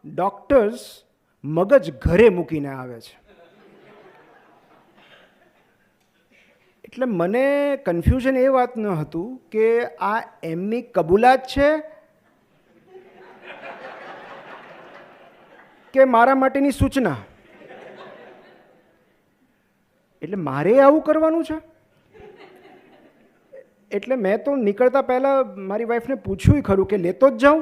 Doctors મગજ ઘરે મૂકીને આવે છે. એટલે મને કન્ફ્યુઝન એ વાતનું હતું કે આ એમની કબૂલાત છે કે મારા માટેની સૂચના. એટલે મારે આવું કરવાનું છે. એટલે મેં તો નીકળતા પહેલાં મારી વાઈફને પૂછ્યું ખરું કે લેતો જ જાઉં,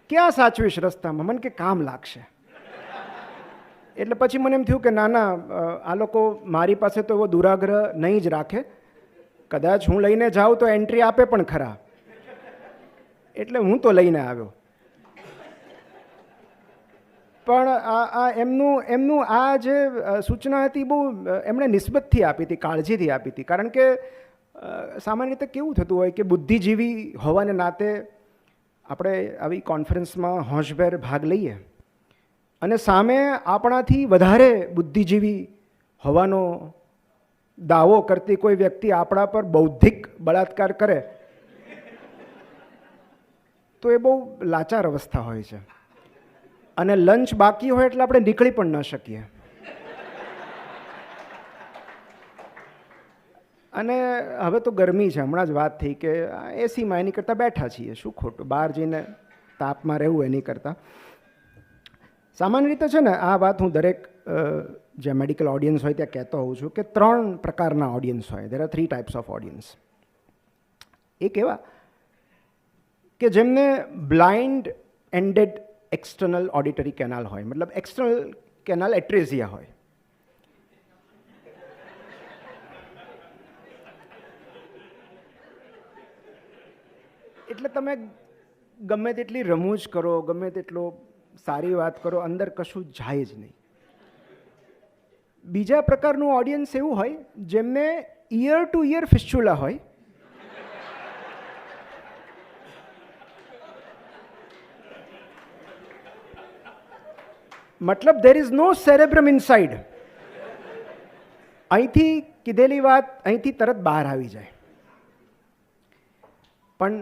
ક્યાં સાચવીશ રસ્તામાં, મને કે કામ લાગશે. એટલે પછી મને એમ થયું કે ના ના, આ લોકો મારી પાસે તો એવો દુરાગ્રહ નહીં જ રાખે, કદાચ હું લઈને જાઉં તો એન્ટ્રી આપે પણ ખરા. એટલે હું તો લઈને આવ્યો. પણ આ એમનું આ જે સૂચના હતી બહુ એમણે નિસ્બતથી આપી હતી, કાળજીથી આપી હતી. કારણ કે સામાન્ય રીતે કેવું થતું હોય કે બુદ્ધિજીવી હોવાને નાતે આપણે આવી કોન્ફરન્સમાં હોંશભેર ભાગ લઈએ અને સામે આપણાથી વધારે બુદ્ધિજીવી હોવાનો દાવો કરતી કોઈ વ્યક્તિ આપણા પર બૌદ્ધિક બળાત્કાર કરે તો એ બહુ લાચાર અવસ્થા હોય છે. અને લંચ બાકી હોય એટલે આપણે નીકળી પણ ન શકીએ. અને હવે તો ગરમી છે, હમણાં જ વાત થઈ કે એસીમાં એની કરતાં બેઠા છીએ, શું ખોટું બહાર જઈને તાપમાં રહેવું એની કરતાં. સામાન્ય રીતે છે ને આ વાત હું દરેક જે મેડિકલ ઓડિયન્સ હોય ત્યાં કહેતો હોઉં છું કે 3 પ્રકારના ઓડિયન્સ હોય. There are 3 types of audience. એક એવા કે જેમને blind ended external auditory canal હોય, મતલબ એક્સટર્નલ કેનાલ એટ્રેઝિયા હોય. એટલે તમે ગમે તેટલી રમૂજ કરો, ગમે તેટલો સારી વાત કરો, અંદર કશું જાય જ નહીં. બીજા પ્રકારનું ઓડિયન્સ એવું હોય જેમને ઇયર ટુ ઇયર ફિસ્ચ્યુલા હોય. મતલબ there is no cerebrum inside. અહીંથી કીધેલી વાત અહીંથી તરત બહાર આવી જાય. પણ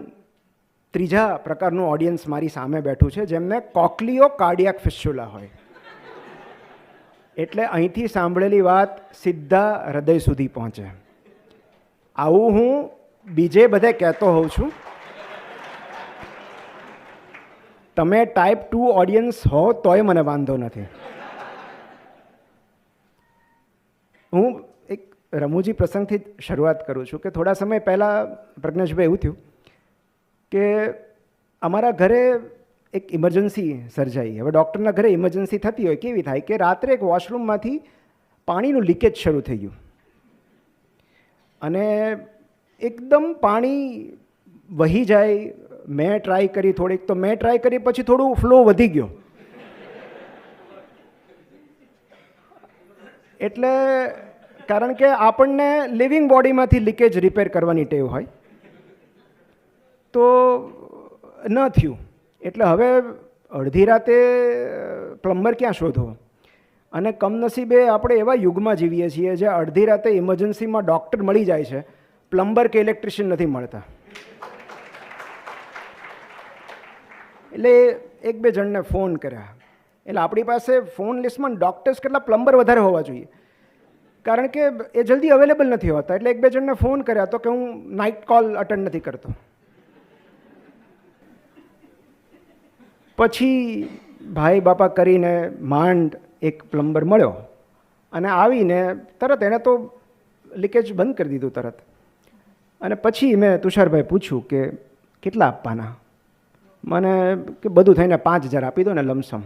ત્રીજા પ્રકારનું ઓડિયન્સ મારી સામે બેઠું છે જેમને કોક્લિયો કાર્ડિયાક ફિસ્ચ્યુલા હોય. એટલે અહીંથી સાંભળેલી વાત સીધા હૃદય સુધી પહોંચે. આવું હું બીજે બધે કહેતો હોઉં છું. તમે ટાઈપ 2 ઓડિયન્સ હો તોય મને વાંધો નથી. હું એક રમૂજી પ્રસંગથી જ શરૂઆત કરું છું કે થોડા સમય પહેલાં પ્રજ્ઞેશભાઈ એવું થયું કે અમારા ઘરે એક ઇમરજન્સી સર્જાઈ. હવે ડૉક્ટરના ઘરે ઇમરજન્સી થતી હોય કેવી થાય કે રાત્રે એક વોશરૂમમાંથી પાણીનું લીકેજ શરૂ થઈ ગયું અને એકદમ પાણી વહી જાય. મેં ટ્રાય કરી થોડીક, તો મેં ટ્રાય કરી પછી થોડું ફ્લો વધી ગયો. એટલે કારણ કે આપણને લિવિંગ બોડીમાંથી લીકેજ રિપેર કરવાની ટેવ હોય તો ન થયું. એટલે હવે અડધી રાતે પ્લમ્બર ક્યાં શોધો? અને કમનસીબે આપણે એવા યુગમાં જીવીએ છીએ જે અડધી રાતે ઇમરજન્સીમાં ડૉક્ટર મળી જાય છે, પ્લમ્બર કે ઇલેક્ટ્રિશિયન નથી મળતા. એટલે 1-2 જણને ફોન કર્યા. એટલે આપણી પાસે ફોન લિસ્ટમાં ડૉક્ટર્સ કેટલા પ્લમ્બર વધારે હોવા જોઈએ, કારણ કે એ જલ્દી અવેલેબલ નથી હોતા. એટલે 1-2 જણને ફોન કર્યા તો કે હું નાઇટ કોલ અટેન્ડ નથી કરતો. પછી ભાઈ બાપા કરીને માંડ એક પ્લમ્બર મળ્યો અને આવીને તરત એણે તો લીકેજ બંધ કરી દીધું તરત. અને પછી મેં તુષારભાઈ પૂછ્યું કે કેટલા આપવાના? મને કે બધું થઈને 5000 આપી દો ને લમસમ.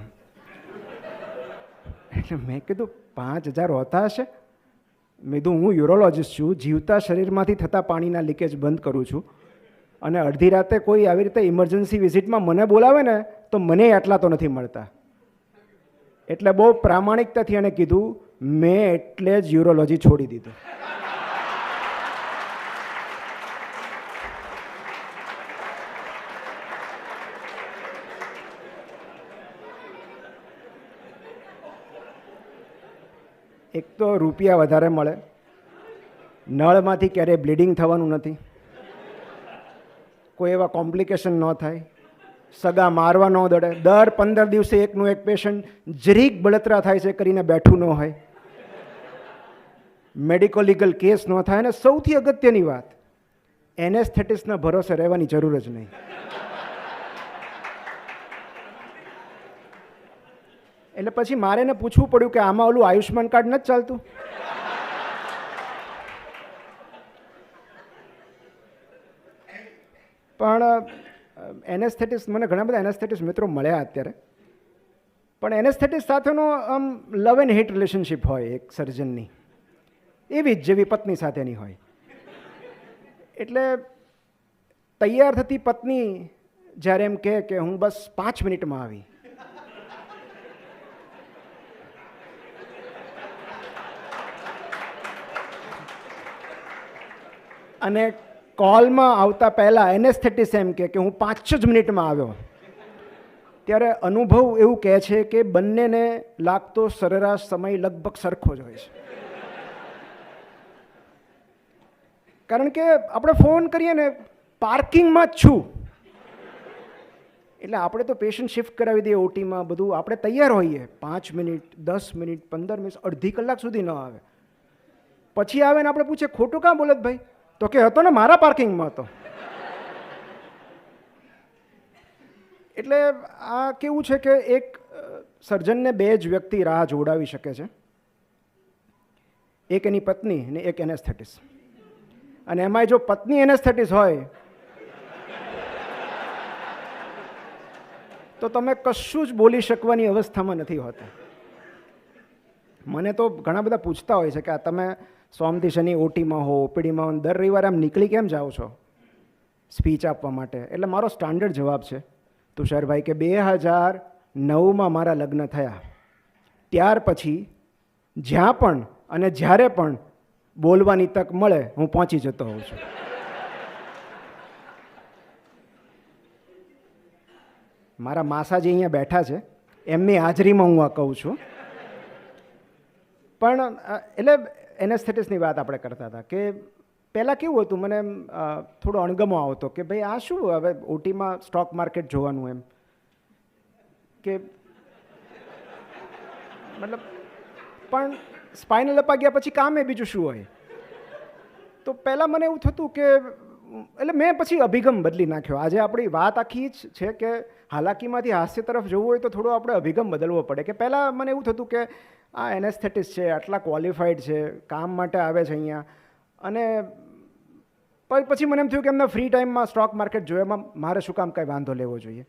એટલે મેં કીધું 5000 હોતા હશે? મેં કીધું હું યુરોલોજિસ્ટ છું, જીવતા શરીરમાંથી થતા પાણીના લીકેજ બંધ કરું છું અને અડધી રાતે કોઈ આવી રીતે ઇમરજન્સી વિઝિટમાં મને બોલાવે ને તો મને આટલા તો નથી મળતા. એટલે બહુ પ્રામાણિકતાથી એણે કીધું મેં એટલે જ યુરોલોજી છોડી દીધું. એક તો રૂપિયા વધારે મળે, નળમાંથી ક્યારેય બ્લીડિંગ થવાનું નથી, કોઈ એવા કોમ્પ્લિકેશન ન થાય, સગા મારવા ન દડે, દર 15 દિવસે એકનું એક પેશન્ટ જરીક બળતરા થાય છે કરીને બેઠું ન હોય, મેડિકો લીગલ કેસ ન થાય, અને સૌથી અગત્યની વાત, એનેસ્થેટિસ્ટના ભરોસે રહેવાની જરૂર જ નહીં. એટલે પછી મારે એને પૂછવું પડ્યું કે આમાં ઓલું આયુષ્માન કાર્ડ નથી ચાલતું. પણ એનેસ્થેટિસ્ટ, મને ઘણા બધા એનેસ્થેટિસ્ટ મિત્રો મળ્યા અત્યારે, પણ એનેસ્થેટિસ્ટ સાથેનો આમ લવ એન્ડ હેટ રિલેશનશિપ હોય એક સર્જનની, એવી જ જેવી પત્ની સાથેની હોય. એટલે તૈયાર થતી પત્ની જ્યારે એમ કહે કે હું બસ 5 મિનિટમાં આવી, અને કોલમાં આવતા પહેલાં એનેસ્થેટિસ્ટ એમ કે હું 5 જ મિનિટમાં આવ્યો, ત્યારે અનુભવ એવું કહે છે કે બંનેને લાગતો સરેરાશ સમય લગભગ સરખો જ હોય છે. કારણ કે આપણે ફોન કરીએ ને પાર્કિંગમાં જ છું, એટલે આપણે તો પેશન્ટ શિફ્ટ કરાવી દઈએ ઓટીમાં, બધું આપણે તૈયાર હોઈએ, 5 મિનિટ 10 મિનિટ 15 મિનિટ અડધી કલાક સુધી ન આવે. પછી આવે ને આપણે પૂછે ખોટું કાં બોલે ભાઈ, તો કે હતો ને મારા પાર્કિંગમાં હતો. એટલે આ કેવું છે કે એક સર્જનને 2 જ વ્યક્તિ રાહ જોડાવી શકે છે, એક એની પત્ની અને એક એનેસ્થેટિસ્ટ. અને એમાંય જો પત્ની એનેસ્થેટિસ્ટ હોય તો તમે કશું જ બોલી શકવાની અવસ્થામાં નથી હોતા. મને તો ઘણા બધા પૂછતા હોય છે કે આ તમે સોમથી શનિ ઓટીમાં હો, ઓપીડીમાં, દર રવિવારે આમ નીકળી કેમ જાઓ છો સ્પીચ આપવા માટે? એટલે મારો સ્ટાન્ડર્ડ જવાબ છે તુષારભાઈ કે 2009માં મારા લગ્ન થયા, ત્યાર પછી જ્યાં પણ અને જ્યારે પણ બોલવાની તક મળે હું પહોંચી જતો હોઉં છું. મારા માસાજી અહીંયા બેઠા છે, એમની હાજરીમાં હું આ કહું છું. પણ એટલે એનેસ્થેટિસ્ટની વાત આપણે કરતા હતા કે પહેલાં કેવું હતું, મને થોડો અણગમો આવતો કે ભાઈ આ શું હવે ઓટીમાં સ્ટોક માર્કેટ જોવાનું, એમ કે મતલબ, પણ સ્પાઇનલ અપાગ્યા પછી કામ એ બીજું શું હોય. તો પહેલાં મને એવું થતું કે, એટલે મેં પછી અભિગમ બદલી નાખ્યો. આજે આપણી વાત આખી જ છે કે હાલાકીમાંથી હાસ્ય તરફ જવું હોય તો થોડો આપણે અભિગમ બદલવો પડે. કે પહેલાં મને એવું થતું કે આ એનેસ્થેટિસ્ટ છે, આટલા ક્વોલિફાઈડ છે, કામ માટે આવે છે અહીંયા, અને પછી મને એમ થયું કે એમના ફ્રી ટાઈમમાં સ્ટોક માર્કેટ જોવામાં મારે શું કામ કાંઈ વાંધો લેવો જોઈએ.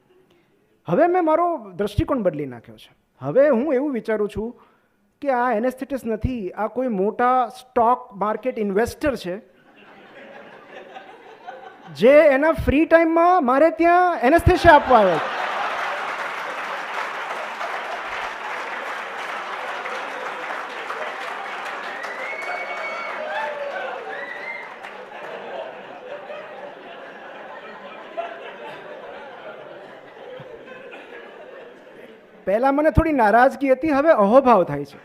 હવે મેં મારો દૃષ્ટિકોણ બદલી નાખ્યો છે. હવે હું એવું વિચારું છું કે આ એનેસ્થેટિસ્ટ નથી, આ કોઈ મોટા સ્ટોક માર્કેટ ઇન્વેસ્ટર છે જે એના ફ્રી ટાઈમમાં મારે ત્યાં એનેસ્થેશિયા આપવા આવે છે. પહેલાં મને થોડી નારાજગી હતી, હવે અહોભાવ થાય છે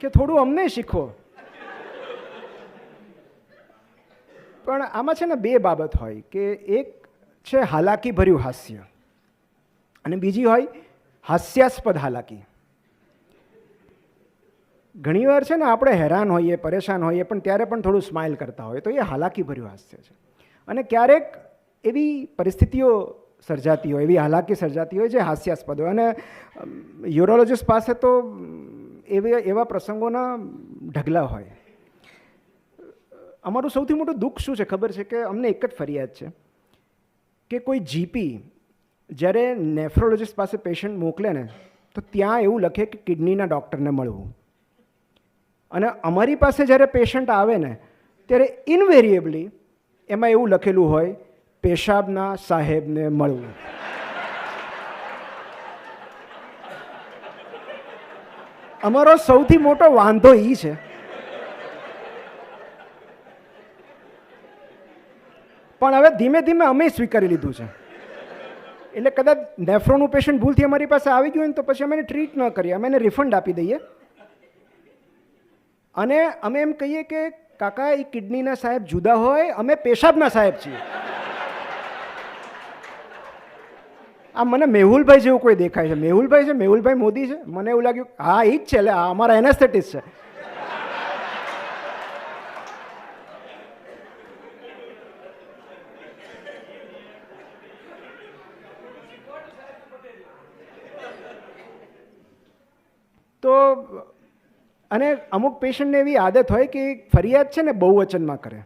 કે થોડું અમને શીખો. પણ આમાં છે ને 2 બાબત હોય કે એક છે હાલાકી ભર્યું હાસ્ય અને બીજી હોય હાસ્યાસ્પદ હાલાકી. ઘણીવાર છે ને આપણે હેરાન હોઈએ, પરેશાન હોઈએ, પણ ત્યારે પણ થોડું સ્માઇલ કરતા હોય તો એ હાલાકી ભર્યું હાસ્ય છે. અને ક્યારેક એવી પરિસ્થિતિઓ સર્જાતી હોય, એવી હાલાકી સર્જાતી હોય જે હાસ્યાસ્પદ હોય. અને યુરોલોજિસ્ટ પાસે તો એવા પ્રસંગોના ઢગલા હોય. અમારું સૌથી મોટું દુઃખ શું છે ખબર છે કે અમને એક જ ફરિયાદ છે કે કોઈ જીપી જ્યારે નેફ્રોલોજિસ્ટ પાસે પેશન્ટ મોકલે ને તો ત્યાં એવું લખે કે કિડનીના ડૉક્ટરને મળવું, અને અમારી પાસે જ્યારે પેશન્ટ આવે ને ત્યારે ઇનવેરિયેબલી એમાં એવું લખેલું હોય પેશાબના સાહેબને મળવું. અમારો સૌથી મોટો વાંધો એ છે પણ હવે ધીમે ધીમે અમે સ્વીકારી લીધું છે. એટલે કદાચ નેફ્રોનું પેશન્ટ ભૂલથી અમારી પાસે આવી ગયું હોય ને તો પછી અમે એને ટ્રીટ ન કરીએ, અમે એને રિફંડ આપી દઈએ અને અમે એમ કહીએ કે કાકા એ કિડનીના સાહેબ જુદા હોય, અમે પેશાબના સાહેબ છીએ. આ મને મેહુલભાઈ જેવું કોઈ દેખાય છે. મેહુલભાઈ છે, મેહુલભાઈ મોદી છે. મને એવું લાગ્યું હા એ જ છે, એટલે આ અમારા એનેસ્થેટિસ્ટ છે. તો અને અમુક પેશન્ટને એવી આદત હોય કે ફરિયાદ છે ને બહુવચનમાં કરે.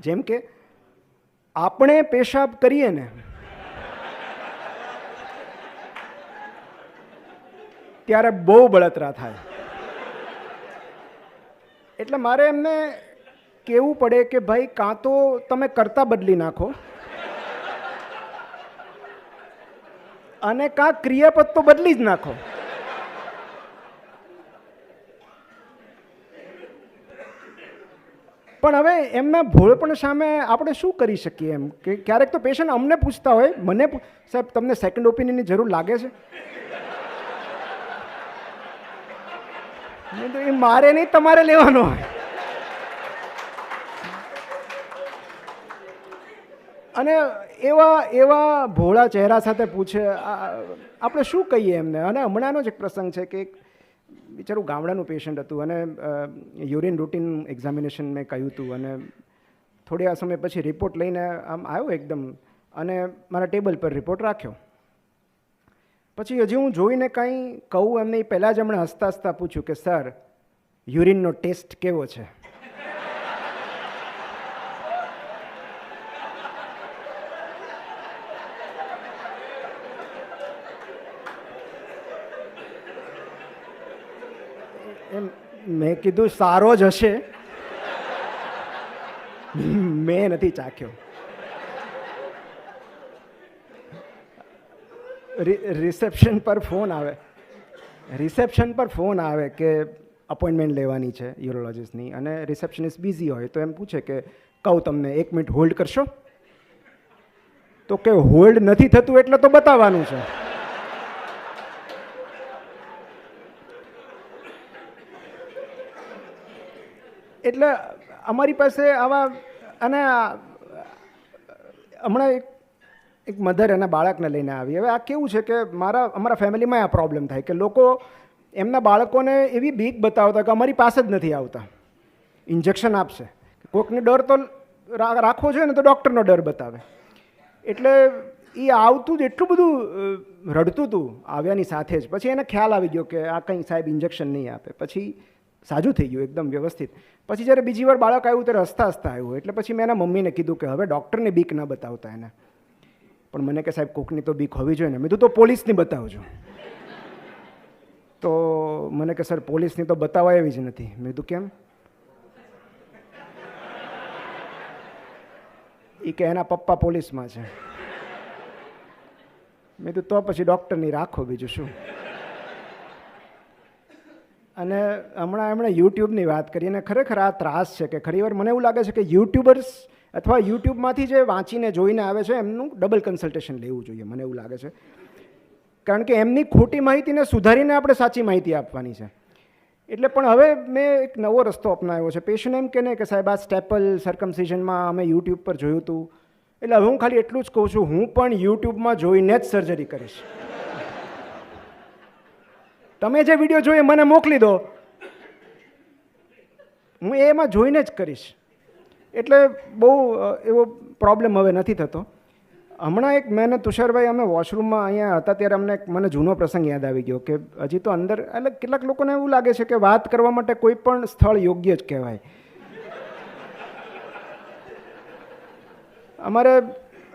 જેમ કે આપણે પેશાબ કરીએ ને ત્યારે બહુ બળતરા થાય. એટલે મારે એમને કહેવું પડે કે ભાઈ કાં તો તમે કરતા બદલી નાખો અને કાં ક્રિયાપદ તો બદલી જ નાખો. પણ હવે એમના ભોળપણ સામે આપણે શું કરી શકીએ? એમ કે ક્યારેક તો પેશન્ટ અમને પૂછતા હોય, મને સાહેબ તમને સેકન્ડ ઓપિનિયનની જરૂર લાગે છે? એ મારે નહીં, તમારે લેવાનો હોય. અને એવા ભોળા ચહેરા સાથે પૂછે, આપણે શું કહીએ એમને? અને હમણાંનો જ એક પ્રસંગ છે કે બિચારું ગામડાનું પેશન્ટ હતું અને યુરિન રૂટીન એક્ઝામિનેશન મેં કહ્યું હતું અને થોડા સમય પછી રિપોર્ટ લઈને આમ આવ્યો એકદમ અને મારા ટેબલ પર રિપોર્ટ રાખ્યો. પછી હજી હું જોઈને કાંઈ કહું એમને પહેલાં જ હમણાં હસતા હસતા પૂછ્યું કે સર યુરિનનો ટેસ્ટ કેવો છે? મેં કીધું સારો જ હશે, મેં નથી ચાખ્યો. રિસેપ્શન પર ફોન આવે કે અપોઇન્ટમેન્ટ લેવાની છે યુરોલોજિસ્ટની અને રિસેપ્શનિસ્ટ બિઝી હોય તો એમ પૂછે કે કહું તમને 1 મિનિટ હોલ્ડ કરશો? તો કે હોલ્ડ નથી થતું એટલે તો બતાવવાનું છે. એટલે અમારી પાસે આવા અને હમણાં એક મધર એના બાળકને લઈને આવી. હવે આ કેવું છે કે અમારા ફેમિલીમાં આ પ્રોબ્લેમ થાય કે લોકો એમના બાળકોને એવી બીક બતાવતા કે અમારી પાસે જ નથી આવતા, ઇન્જેક્શન આપશે. કોઈકને ડર તો રાખવો જોઈએ ને, તો ડૉક્ટરનો ડર બતાવે. એટલે એ આવતું જ એટલું બધું રડતું હતું આવ્યાની સાથે જ. પછી એને ખ્યાલ આવી ગયો કે આ કંઈ સાહેબ ઇન્જેક્શન નહીં આપે. પછી સાજું થઈ ગયું એકદમ વ્યવસ્થિત. પછી જ્યારે બીજી વાર બાળક આવ્યું ત્યારે હસતા હસતા આવ્યું. એટલે પછી મેં એના મમ્મીને કીધું કે હવે ડૉક્ટરને બીક ન બતાવતા એને. પણ મને કે સાહેબ કોકની તો બીક હોવી જોઈએ ને. મેં તો પોલીસની બતાવજો. તો મને કે સર પોલીસની તો બતાવવા એવી જ નથી. મેં કીધું કેમ? એ કે એના પપ્પા પોલીસમાં છે. મેં કીધું તો પછી ડૉક્ટરની રાખો, બીજું શું. અને હમણાં એમણે યુટ્યુબની વાત કરી અને ખરેખર આ ત્રાસ છે કે ઘણીવાર મને એવું લાગે છે કે યુટ્યુબર્સ અથવા યુટ્યુબમાંથી જે વાંચીને જોઈને આવે છે એમનું ડબલ કન્સલ્ટેશન લેવું જોઈએ, મને એવું લાગે છે. કારણ કે એમની ખોટી માહિતીને સુધારીને આપણે સાચી માહિતી આપવાની છે. એટલે પણ હવે મેં એક નવો રસ્તો અપનાવ્યો છે. પેશન્ટ એમ કે ને કે સાહેબ આ સ્ટેપલ સર્કમસિઝનમાં અમે યુટ્યુબ પર જોયું હતું, એટલે હવે હું ખાલી એટલું જ કહું છું, હું પણ યુટ્યુબમાં જોઈને જ સર્જરી કરીશ. તમે જે વિડીયો જોઈએ મને મોકલી દો, હું એમાં જોઈને જ કરીશ. એટલે બહુ એવો પ્રોબ્લેમ હવે નથી થતો. હમણાં એક મેં તુષારભાઈ અમે વોશરૂમમાં અહીંયા હતા ત્યારે મને જૂનો પ્રસંગ યાદ આવી ગયો કે હજી તો અંદર એટલે કેટલાક લોકોને એવું લાગે છે કે વાત કરવા માટે કોઈ પણ સ્થળ યોગ્ય જ કહેવાય.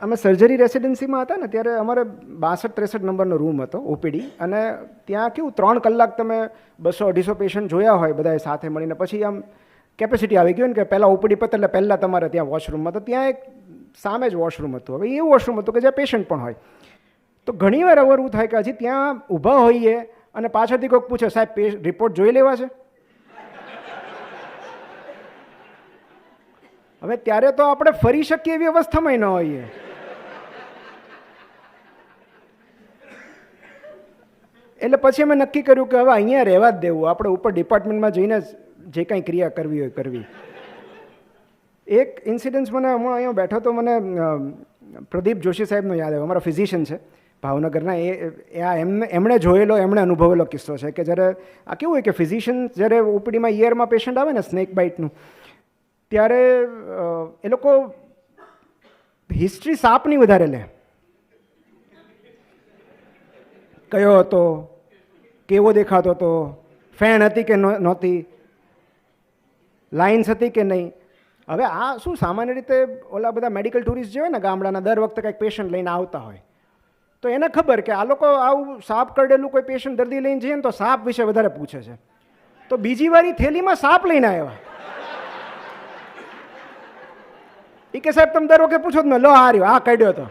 અમે સર્જરી રેસિડેન્સીમાં હતા ને ત્યારે અમારે 62-63 નંબરનો રૂમ હતો ઓપીડી. અને ત્યાં કેવું 3 કલાક તમે 200-250 પેશન્ટ જોયા હોય બધાએ સાથે મળીને. પછી આમ કેપેસિટી આવી ગયું ને કે પહેલાં ઓપીડી પતે એટલે પહેલાં તમારે ત્યાં વોશરૂમમાં. તો ત્યાં એક સામે જ વોશરૂમ હતું. હવે એવું વોશરૂમ હતું કે જ્યાં પેશન્ટ પણ હોય. તો ઘણીવાર એવું થાય કે હજી ત્યાં ઊભા હોઈએ અને પાછળથી કોઈક પૂછે સાહેબ રિપોર્ટ જોઈ લેવા છે. હવે ત્યારે તો આપણે ફરી શકીએ એવી અવસ્થામાં ન હોઈએ. એટલે પછી અમે નક્કી કર્યું કે હવે અહીંયા રહેવા જ દેવું, આપણે ઉપર ડિપાર્ટમેન્ટમાં જઈને જે કાંઈ ક્રિયા કરવી હોય કરવી. એક ઇન્સિડન્સ મને હું અહીંયા બેઠો તો મને પ્રદીપ જોશી સાહેબનો યાદ આવ્યો. અમારા ફિઝિશિયન છે ભાવનગરના. એમણે જોયેલો, એમણે અનુભવેલો કિસ્સો છે કે જ્યારે આ કેવું હોય કે ફિઝિશિયન જ્યારે ઓપીડીમાં ઈયરમાં પેશન્ટ આવે ને સ્નેક બાઇટનું, ત્યારે એ લોકો હિસ્ટ્રી સાપની વધારે લે. કયો હતો, કેવો દેખાતો હતો, ફેણ હતી કે નહોતી, લાઇન્સ હતી કે નહીં. હવે આ શું સામાન્ય રીતે ઓલા બધા મેડિકલ ટુરિસ્ટ જે હોય ને ગામડાના, દર વખતે કંઈક પેશન્ટ લઈને આવતા હોય, તો એને ખબર કે આ લોકો આવું સાપ કરડેલું કોઈ પેશન્ટ દર્દી લઈને જઈએ ને તો સાપ વિશે વધારે પૂછે છે. તો બીજી વાર થેલીમાં સાપ લઈને આવ્યા. એ કે સાહેબ તમે દર વખતે પૂછો જ ને, લો આ રહ્યો, આ કાઢ્યો હતો.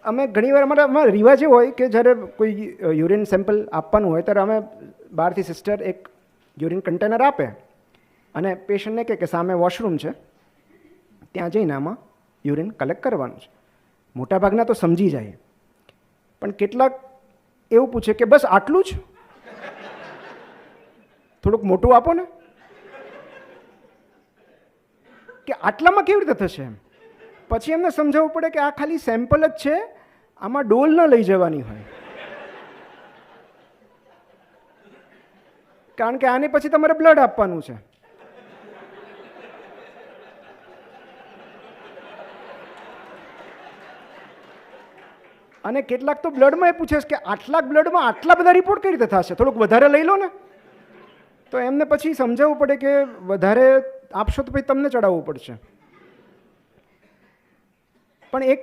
અમે ઘણીવાર અમારા રિવાજ એવો હોય કે જ્યારે કોઈ યુરિન સેમ્પલ આપવાનું હોય ત્યારે અમે બહારથી સિસ્ટર એક યુરિન કન્ટેનર આપે અને પેશન્ટને કહે કે સામે વોશરૂમ છે, ત્યાં જઈને આમાં યુરિન કલેક્ટ કરવાનું છે. મોટાભાગના તો સમજી જાય, પણ કેટલાક એવું પૂછે કે બસ આટલું જ, થોડુંક મોટું આપો ને, કે આટલામાં કેવી રીતે થશે એમ. પછી એમને સમજાવવું પડે કે આ ખાલી સેમ્પલ જ છે, આમાં ડોલ ન લઈ જવાની હોય, કારણ કે આની પછી તમારે બ્લડ આપવાનું છે. અને કેટલાક તો બ્લડમાં એ પૂછે છે કે આટલા બ્લડમાં આટલા બધા રિપોર્ટ કઈ રીતે થશે, થોડુંક વધારે લઈ લો ને. તો એમને પછી સમજાવવું પડે કે વધારે આપશો તો પછી તમને ચડાવવું પડશે. પણ એક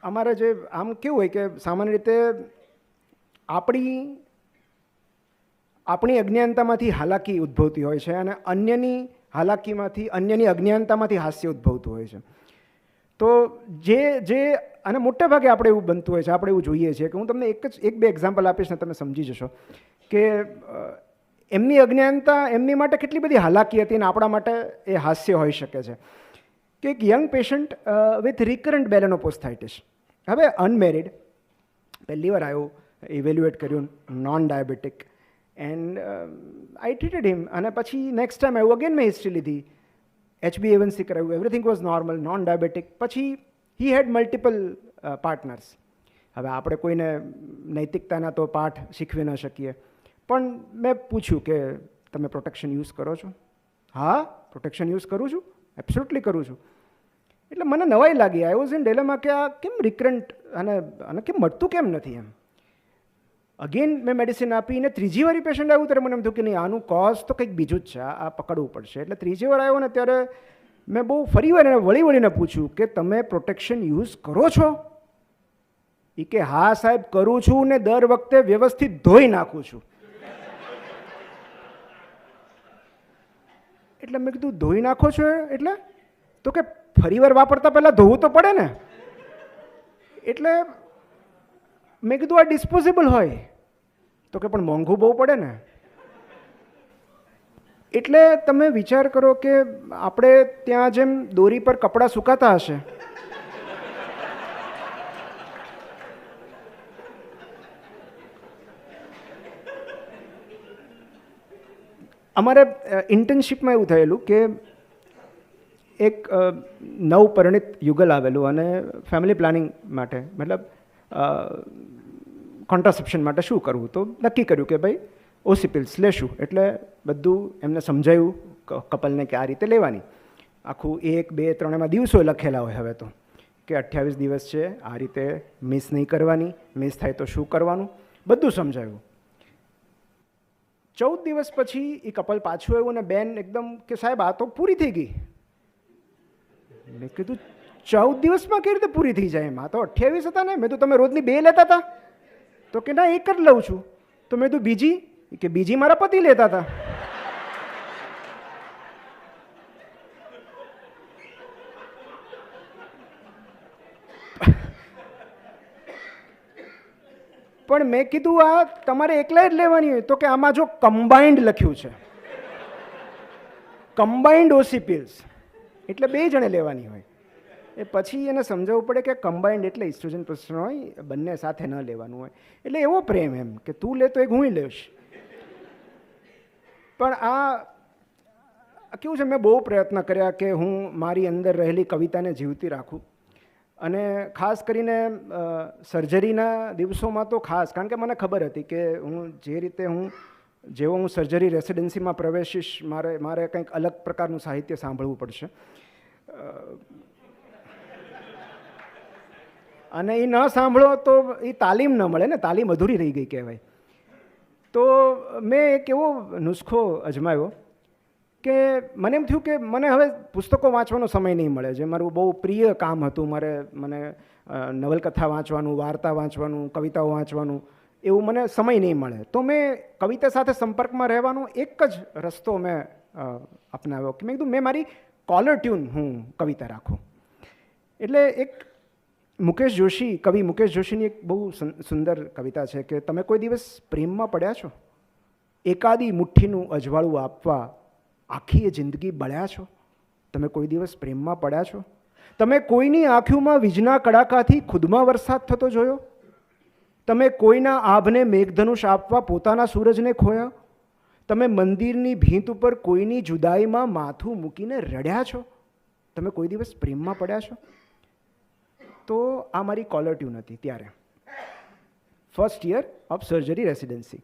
અમારે જે આમ કેવું હોય કે સામાન્ય રીતે આપણી અજ્ઞાનતામાંથી હાલાકી ઉદ્ભવતી હોય છે અને અન્યની હાલાકીમાંથી, અન્યની અજ્ઞાનતામાંથી હાસ્ય ઉદ્ભવતું હોય છે. તો અને મોટે ભાગે આપણે એવું બનતું હોય છે, આપણે એવું જોઈએ છીએ કે હું તમને એક બે એક્ઝામ્પલ આપીશ ને તમે સમજી જશો કે એમની અજ્ઞાનતા એમની માટે કેટલી બધી હાલાકી હતી અને આપણા માટે એ હાસ્ય હોઈ શકે છે. કે એક યંગ પેશન્ટ વિથ રિકરન્ટ બેલેનોપોસ્થાઇટિસ, હવે અનમેરિડ, પહેલી વાર આવ્યું, ઇવેલ્યુએટ કર્યું, નોન ડાયાબિટિક, એન્ડ આઈ ટ્રીટેડ હિમ. અને પછી નેક્સ્ટ ટાઈમ આવ્યું, અગેન મેં હિસ્ટ્રી લીધી, HbA1c કરાવ્યું, એવરીથિંગ વોઝ નોર્મલ, નોન ડાયાબિટિક. પછી હી હેડ મલ્ટિપલ પાર્ટનર્સ. હવે આપણે કોઈને નૈતિકતાના તો પાઠ શીખવી ન શકીએ, પણ મેં પૂછ્યું કે તમે પ્રોટેક્શન યુઝ કરો છો? હા, પ્રોટેક્શન યુઝ કરું છું, એબ્સોલ્યુટલી કરું છું. એટલે મને નવાઈ લાગી, આઈ વોઝ ઇન ડિલેમા કે આ કેમ રિકરન્ટ અને કેમ મળતું કેમ નથી એમ. અગેન મેં મેડિસિન આપીને ત્રીજી વાર પેશન્ટ આવ્યું ત્યારે મને એમ થયું કે નહીં, આનું કોઝ તો કંઈક બીજું જ છે, આ પકડવું પડશે. એટલે ત્રીજી વાર આવ્યો ને ત્યારે મેં બહુ ફરી વાર એને વળીને પૂછ્યું કે તમે પ્રોટેક્શન યુઝ કરો છો? એ કે હા સાહેબ કરું છું ને દર વખતે વ્યવસ્થિત ધોઈ નાખું છું. એટલે મેં કીધું ધોઈ નાખો છો એટલે? તો કે ફરીવાર વાપરતા પહેલાં ધોવું તો પડે ને. એટલે મેં કીધું આ ડિસ્પોઝેબલ હોય? તો કે પણ મોંઘું બહુ પડે ને. એટલે તમે વિચાર કરો કે આપણે ત્યાં જેમ દોરી પર કપડાં સુકાતા હશે, અમારે ઇન્ટર્નશીપમાં એવું થયેલું કે એક નવપરિણિત યુગલ આવેલું અને ફેમિલી પ્લાનિંગ માટે, મતલબ કોન્ટ્રાસેપ્શન માટે શું કરવું, તો નક્કી કર્યું કે ભાઈ ઓસી પિલ્સ લેશું. એટલે બધું એમને સમજાયું કપલને કે આ રીતે લેવાની. આખું 1, 2, 3 એમાં દિવસો લખેલા હોય હવે તો, કે 28 દિવસ છે, આ રીતે મિસ નહીં કરવાની, મિસ થાય તો શું કરવાનું, બધું સમજાયું. 14 દિવસ પછી એ કપલ પાછું આવ્યું અને બેન એકદમ કે સાહેબ આ તો પૂરી થઈ ગઈ. મેં કીધું 14 દિવસમાં કેવી રીતે પૂરી થઈ જાય? એમાં તો 28 હતા ને. મેં તો તમે રોજની 2 લેતા હતા? તો કે ના 1 જ લઉં છું. તો મેં તો બીજી? કે બીજી મારા પતિ લેતા હતા. પણ મેં કીધું આ તમારે એકલા જ લેવાની હોય? તો કે આમાં જો કમ્બાઇન્ડ લખ્યું છે, કમ્બાઇન્ડ ઓસી પિલ્સ, એટલે 2 જણે લેવાની હોય. એ પછી એને સમજાવવું પડે કે કમ્બાઇન્ડ એટલે ઇસ્ટ્રોજન પ્રોસ્ટેરોન હોય, બંને સાથે ન લેવાનું હોય. એટલે એવો પ્રેમ એમ કે તું લે તો એક હું લઈશ. પણ આ કેવું છે, મેં બહુ પ્રયત્ન કર્યા કે હું મારી અંદર રહેલી કવિતાને જીવતી રાખું. અને ખાસ કરીને સર્જરીના દિવસોમાં તો ખાસ, કારણ કે મને ખબર હતી કે જેવો હું સર્જરી રેસિડેન્સીમાં પ્રવેશીશ, મારે કંઈક અલગ પ્રકારનું સાહિત્ય સાંભળવું પડશે. અને એ ન સાંભળો તો એ તાલીમ ન મળે ને, તાલીમ અધૂરી રહી ગઈ કહેવાય. તો મેં એક એવો નુસ્ખો અજમાવ્યો કે મને એમ થયું કે મને હવે પુસ્તકો વાંચવાનો સમય નહીં મળે, જે મારું બહુ પ્રિય કામ હતું. મને નવલકથા વાંચવાનું, વાર્તા વાંચવાનું, કવિતાઓ વાંચવાનું, એવું મને સમય નહીં મળે. તો મેં કવિતા સાથે સંપર્કમાં રહેવાનો એક જ રસ્તો મેં અપનાવ્યો કે મેં કીધું મેં મારી કોલર ટ્યુન હું કવિતા રાખું. એટલે એક કવિ મુકેશ જોશીની એક બહુ સુંદર કવિતા છે કે તમે કોઈ દિવસ પ્રેમમાં પડ્યા છો? એકાદી મુઠ્ઠીનું અજવાળું આપવા આખી એ જિંદગી બળ્યા છો? તમે કોઈ દિવસ પ્રેમમાં પડ્યા છો? તમે કોઈની આંખોમાં વીજના કડાકાથી ખુદમાં વરસાદ થતો જોયો? તમે કોઈના આભને મેઘધનુષ આપવા પોતાના સૂરજને ખોયા? તમે મંદિરની ભીંત ઉપર કોઈની જુદાઈમાં માથું મૂકીને રડ્યા છો? તમે કોઈ દિવસ પ્રેમમાં પડ્યા છો? તો આ મારી કોલર ટ્યુન હતી ત્યારે, first year of surgery residency.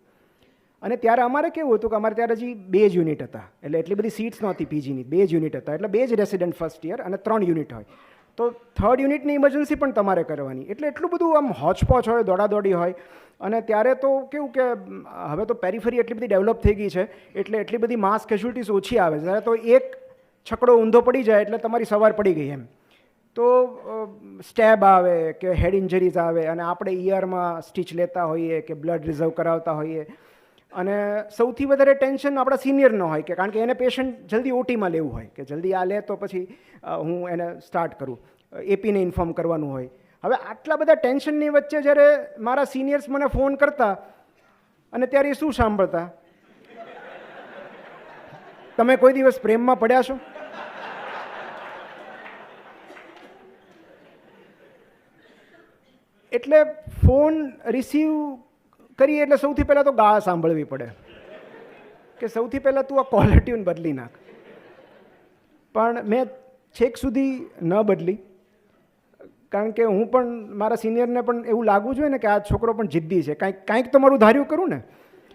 અને ત્યારે અમારે કેવું હતું કે અમારે ત્યારે હજી 2 જ યુનિટ હતા, એટલે એટલી બધી સીટ્સ નહોતી પીજીની, 2 જ યુનિટ હતા, એટલે 2 જ રેસિડેન્ટ ફર્સ્ટ યર અને 3 યુનિટ હોય. તો 3rd યુનિટની ઇમરજન્સી પણ તમારે કરવાની, એટલે એટલું બધું આમ હોચપોચ હોય, દોડાદોડી હોય. અને ત્યારે તો કેવું કે હવે તો પેરીફરી એટલી બધી ડેવલપ થઈ ગઈ છે, એટલે એટલી બધી માસ કેઝ્યુલિટીઝ ઓછી આવે છે. ત્યારે તો એક છકડો ઊંધો પડી જાય એટલે તમારી સવાર પડી ગઈ એમ. તો સ્ટેબ આવે કે હેડ ઇન્જરીઝ આવે, અને આપણે ઈયરમાં સ્ટીચ લેતા હોઈએ કે બ્લડ રિઝર્વ કરાવતા હોઈએ. અને સૌથી વધારે ટેન્શન આપણા સિનિયરનો હોય કે કારણ કે એને પેશન્ટ જલ્દી ઓટીમાં લેવું હોય કે જલ્દી આ લે તો પછી હું એને સ્ટાર્ટ કરું, એપીને ઇન્ફોર્મ કરવાનું હોય. હવે આટલા બધા ટેન્શનની વચ્ચે જ્યારે મારા સિનિયર્સ મને ફોન કરતા અને ત્યારે એ શું સાંભળતા? તમે કોઈ દિવસ પ્રેમમાં પડ્યા છો? એટલે ફોન રિસીવ કરીએ એટલે સૌથી પહેલાં તો ગાળા સાંભળવી પડે કે સૌથી પહેલાં તું આ કોલર ટ્યુન બદલી નાખ. પણ મેં છેક સુધી ન બદલી, કારણ કે હું પણ મારા સિનિયરને પણ એવું લાગવું જોઈએ ને કે આ છોકરો પણ જિદ્દી છે, કાંઈક તો મારું ધાર્યું કરું ને.